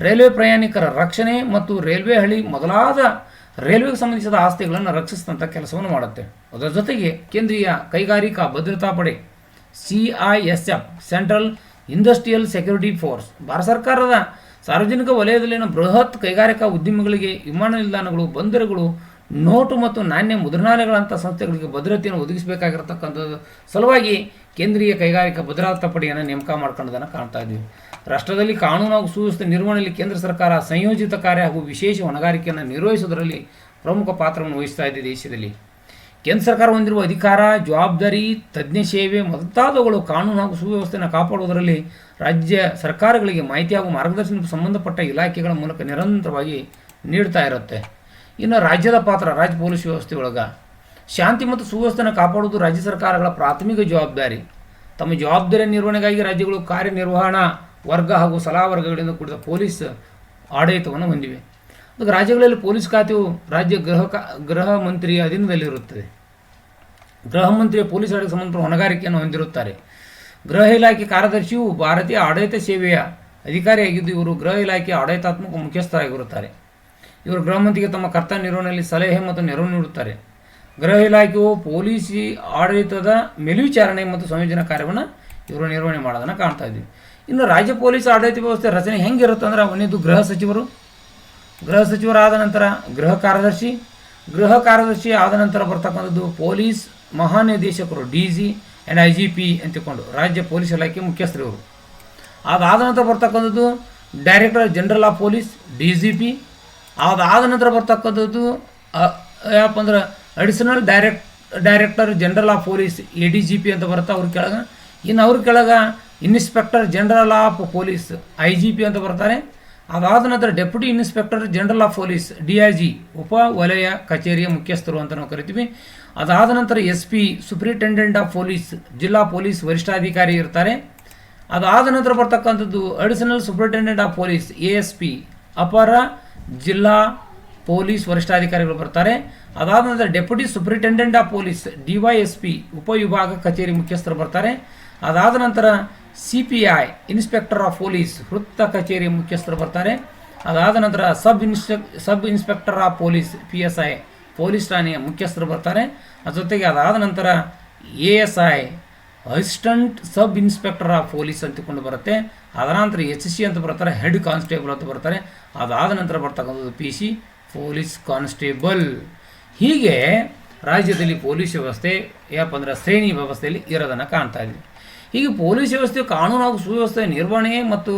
ರೈಲ್ವೆ ಪ್ರಯಾಣಿಕರ ರಕ್ಷಣೆ ಮತ್ತು ರೈಲ್ವೆ ಹಳಿ ಮೊದಲಾದ ರೈಲ್ವೆಗೆ ಸಂಬಂಧಿಸಿದ ಆಸ್ತಿಗಳನ್ನು ರಕ್ಷಿಸಿದಂಥ ಕೆಲಸವನ್ನು ಮಾಡುತ್ತೆ. ಅದರ ಜೊತೆಗೆ ಕೇಂದ್ರೀಯ ಕೈಗಾರಿಕಾ ಭದ್ರತಾ ಪಡೆ CISF, central industrial security force. Bharat ಸರ್ಕಾರದ ಸಾರ್ವಜನಿಕ ವಲಯದಲ್ಲಿನ ಬೃಹತ್ ಕೈಗಾರಿಕಾ ಉದ್ಯಮಗಳಿಗೆ, ವಿಮಾನ ನಿಲ್ದಾಣಗಳು, ಬಂದರುಗಳು, ನೋಟು ಮತ್ತು ನಾಣ್ಯ ಮುದ್ರಣಾಲಯಗಳಂಥ ಸಂಸ್ಥೆಗಳಿಗೆ ಭದ್ರತೆಯನ್ನು ಒದಗಿಸಬೇಕಾಗಿರತಕ್ಕಂಥದ್ದು ಸಲುವಾಗಿ ಕೇಂದ್ರೀಯ ಕೈಗಾರಿಕಾ ಭದ್ರತಾ ಪಡೆಯನ್ನು ನೇಮಕ ಮಾಡ್ಕೊಳ್ಳೋದನ್ನು ಕಾಣ್ತಾ ಇದ್ದೀವಿ. ರಾಷ್ಟ್ರದಲ್ಲಿ ಕಾನೂನು ಹಾಗೂ ಸುವ್ಯವಸ್ಥೆ ನಿರ್ವಹಣೆಯಲ್ಲಿ ಕೇಂದ್ರ ಸರ್ಕಾರ ಸಂಯೋಜಿತ ಕಾರ್ಯ ಹಾಗೂ ವಿಶೇಷ ಹೊಣೆಗಾರಿಕೆಯನ್ನು ನಿರ್ವಹಿಸುವುದರಲ್ಲಿ ಪ್ರಮುಖ ಪಾತ್ರವನ್ನು ವಹಿಸ್ತಾ ಇದೆ. ದೇಶದಲ್ಲಿ ಕೇಂದ್ರ ಸರ್ಕಾರ ಹೊಂದಿರುವ ಅಧಿಕಾರ, ಜವಾಬ್ದಾರಿ, ತಜ್ಞ ಸೇವೆ ಮುಂತಾದವುಗಳು ಕಾನೂನು ಹಾಗೂ ಸುವ್ಯವಸ್ಥೆಯನ್ನು ಕಾಪಾಡುವುದರಲ್ಲಿ ರಾಜ್ಯ ಸರ್ಕಾರಗಳಿಗೆ ಮಾಹಿತಿ ಹಾಗೂ ಮಾರ್ಗದರ್ಶನಕ್ಕೆ ಸಂಬಂಧಪಟ್ಟ ಇಲಾಖೆಗಳ ಮೂಲಕ ನಿರಂತರವಾಗಿ ನೀಡ್ತಾ ಇರುತ್ತೆ. ಇನ್ನು ರಾಜ್ಯದ ಪಾತ್ರ, ರಾಜ್ಯ ಪೊಲೀಸ್ ವ್ಯವಸ್ಥೆ ಒಳಗೆ ಶಾಂತಿ ಮತ್ತು ಸುವ್ಯವಸ್ಥೆಯನ್ನು ಕಾಪಾಡುವುದು ರಾಜ್ಯ ಸರ್ಕಾರಗಳ ಪ್ರಾಥಮಿಕ ಜವಾಬ್ದಾರಿ. ತಮ್ಮ ಜವಾಬ್ದಾರಿಯ ನಿರ್ವಹಣೆಗಾಗಿ ರಾಜ್ಯಗಳು ಕಾರ್ಯನಿರ್ವಹಣಾ ವರ್ಗ ಹಾಗೂ ಸಲಹಾ ವರ್ಗಗಳಿಂದ ಕೂಡಿದ ಪೊಲೀಸ್ ಆಡಳಿತವನ್ನು ಹೊಂದಿವೆ. ಅದಕ್ಕೆ ರಾಜ್ಯಗಳಲ್ಲಿ ಪೊಲೀಸ್ ಖಾತೆಯು ರಾಜ್ಯ ಗೃಹ ಮಂತ್ರಿಯ ಅಧೀನದಲ್ಲಿರುತ್ತದೆ. ಗೃಹ ಮಂತ್ರಿಯ ಪೊಲೀಸ್ ಆಡಳಿತ ಸಂಬಂಧ ಹೊಣೆಗಾರಿಕೆಯನ್ನು ಹೊಂದಿರುತ್ತಾರೆ. ಗೃಹ ಇಲಾಖೆ ಕಾರ್ಯದರ್ಶಿಯು ಭಾರತೀಯ ಆಡಳಿತ ಸೇವೆಯ ಅಧಿಕಾರಿಯಾಗಿದ್ದು ಇವರು ಗೃಹ ಇಲಾಖೆಯ ಆಡಳಿತಾತ್ಮಕ ಮುಖ್ಯಸ್ಥರಾಗಿರುತ್ತಾರೆ. ಇವರು ಗೃಹ ಮಂತ್ರಿಗೆ ತಮ್ಮ ಕರ್ತವ್ಯ ನಿರ್ವಹಣೆಯಲ್ಲಿ ಸಲಹೆ ಮತ್ತು ನೆರವು ನೀಡುತ್ತಾರೆ. ಗೃಹ ಇಲಾಖೆಯು ಪೊಲೀಸ್ ಆಡಳಿತದ ಮೇಲ್ವಿಚಾರಣೆ ಮತ್ತು ಸಂಯೋಜನಾ ಕಾರ್ಯವನ್ನು ಇವರು ನಿರ್ವಹಣೆ ಮಾಡೋದನ್ನು ಕಾಣ್ತಾ ಇದ್ದೀವಿ. ಇನ್ನು ರಾಜ್ಯ ಪೊಲೀಸ್ ಆಡಳಿತ ವ್ಯವಸ್ಥೆ ರಚನೆ ಹೆಂಗಿರುತ್ತೆ ಅಂದರೆ, ಒಂದೇದು ಗೃಹ ಸಚಿವರಾದ ನಂತರ ಗೃಹ ಕಾರ್ಯದರ್ಶಿ ಆದ ನಂತರ ಬರ್ತಕ್ಕಂಥದ್ದು ಪೊಲೀಸ್ ಮಹಾನಿರ್ದೇಶಕರು DG ಆ್ಯಂಡ್ IGP ಅಂತಿಕೊಂಡು ರಾಜ್ಯ ಪೊಲೀಸ್ ಇಲಾಖೆ ಮುಖ್ಯಸ್ಥರು ಇವರು. ಅದಾದ ನಂತರ ಬರ್ತಕ್ಕಂಥದ್ದು director general of police DGP. ಅದಾದ ನಂತರ ಬರ್ತಕ್ಕಂಥದ್ದು ಯಾವಪ್ಪ ಅಂದ್ರೆ additional director general of police ADGP ಅಂತ ಬರುತ್ತೆ ಅವ್ರ ಕೆಳಗೆ. ಇನ್ನು ಅವ್ರ ಕೆಳಗೆ inspector general of police IGP ಅಂತ ಬರ್ತಾರೆ. ಅದಾದ ನಂತರ deputy inspector general of police DIG ಉಪ ವಲಯ ಕಚೇರಿಯ ಮುಖ್ಯಸ್ಥರು ಅಂತ ನಾವು ಕರಿತೀವಿ. ಅದಾದ ನಂತರ SP ಸೂಪ್ರಿಂಟೆಂಡೆಂಟ್ ಆಫ್ ಪೊಲೀಸ್ ಜಿಲ್ಲಾ ಪೊಲೀಸ್ ವರಿಷ್ಠಾಧಿಕಾರಿ ಇರ್ತಾರೆ. ಅದಾದ ನಂತರ ಬರ್ತಕ್ಕಂಥದ್ದು additional superintendent of police ASP ಅಪರ ಜಿಲ್ಲಾ ಪೊಲೀಸ್ ವರಿಷ್ಠಾಧಿಕಾರಿಗಳು ಬರ್ತಾರೆ. ಅದಾದ ನಂತರ deputy superintendent of police DYSP ಉಪವಿಭಾಗ ಕಚೇರಿ ಮುಖ್ಯಸ್ಥರು ಬರ್ತಾರೆ. ಅದಾದ ನಂತರ CPI ಇನ್ಸ್ಪೆಕ್ಟರ್ ಆಫ್ ಪೊಲೀಸ್ ವೃತ್ತ ಕಚೇರಿ ಮುಖ್ಯಸ್ಥರು ಬರ್ತಾರೆ. ಅದಾದ ನಂತರ sub inspector of police PSI police ಠಾಣೆಯ ಮುಖ್ಯಸ್ಥರು ಬರ್ತಾರೆ. ಅದ್ರ ಜೊತೆಗೆ ಅದಾದ ನಂತರ ASI assistant sub inspector of police ಅಂತಕೊಂಡು ಬರುತ್ತೆ. ಅದರ ನಂತರ HC ಅಂತ ಬರ್ತಾರೆ, ಹೆಡ್ ಕಾನ್ಸ್ಟೇಬಲ್ ಅಂತ ಬರ್ತಾರೆ. ಅದಾದ ನಂತರ ಬರ್ತಕ್ಕಂಥದ್ದು PC ಪೊಲೀಸ್ ಕಾನ್ಸ್ಟೇಬಲ್. ಹೀಗೆ ರಾಜ್ಯದಲ್ಲಿ ಪೊಲೀಸ್ ವ್ಯವಸ್ಥೆ ಏನಪ್ಪ ಅಂದರೆ ಶ್ರೇಣಿ ವ್ಯವಸ್ಥೆಯಲ್ಲಿ ಇರೋದನ್ನು ಕಾಣ್ತಾ ಇದ್ವಿ. ಹೀಗೆ ಪೊಲೀಸ್ ವ್ಯವಸ್ಥೆ ಕಾನೂನು ಹಾಗೂ ಸುವ್ಯವಸ್ಥೆ ನಿರ್ವಹಣೆ ಮತ್ತು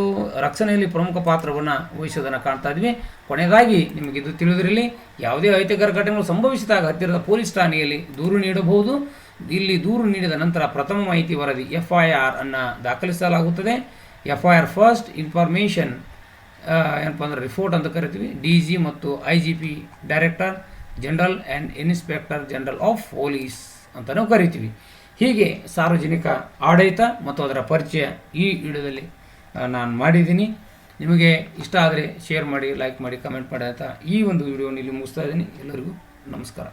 ರಕ್ಷಣೆಯಲ್ಲಿ ಪ್ರಮುಖ ಪಾತ್ರವನ್ನು ವಹಿಸೋದನ್ನು ಕಾಣ್ತಾ ಇದ್ವಿ. ಕೊನೆಯದಾಗಿ ನಿಮಗಿದು ತಿಳಿದಿರಲಿ, ಯಾವುದೇ ಅಹಿತಕರ ಘಟನೆಗಳು ಸಂಭವಿಸಿದಾಗ ಹತ್ತಿರದ ಪೊಲೀಸ್ ಠಾಣೆಯಲ್ಲಿ ದೂರು ನೀಡಬಹುದು. ಇಲ್ಲಿ ದೂರು ನೀಡಿದ ನಂತರ ಪ್ರಥಮ ಮಾಹಿತಿ ವರದಿ FIR ಅನ್ನು ದಾಖಲಿಸಲಾಗುತ್ತದೆ. FIR ಫಸ್ಟ್ ಇನ್ಫಾರ್ಮೇಷನ್ ಏನಪ್ಪ ಅಂದರೆ ರಿಪೋರ್ಟ್ ಅಂತ ಕರಿತೀವಿ. DG ಮತ್ತು IGP director general and inspector general of police ಅಂತಲೂ ಕರಿತೀವಿ. ಹೀಗೆ ಸಾರ್ವಜನಿಕ ಆಡಳಿತ ಮತ್ತು ಅದರ ಪರಿಚಯ ಈ ವಿಡಿಯೋದಲ್ಲಿ ನಾನು ಮಾಡಿದ್ದೀನಿ. ನಿಮಗೆ ಇಷ್ಟ ಆದರೆ ಶೇರ್ ಮಾಡಿ, ಲೈಕ್ ಮಾಡಿ, ಕಮೆಂಟ್ ಮಾಡಿ ಅಂತ ಈ ಒಂದು ವಿಡಿಯೋನ ಇಲ್ಲಿ ಮುಗಿಸ್ತಾ ಇದ್ದೀನಿ. ಎಲ್ಲರಿಗೂ ನಮಸ್ಕಾರ.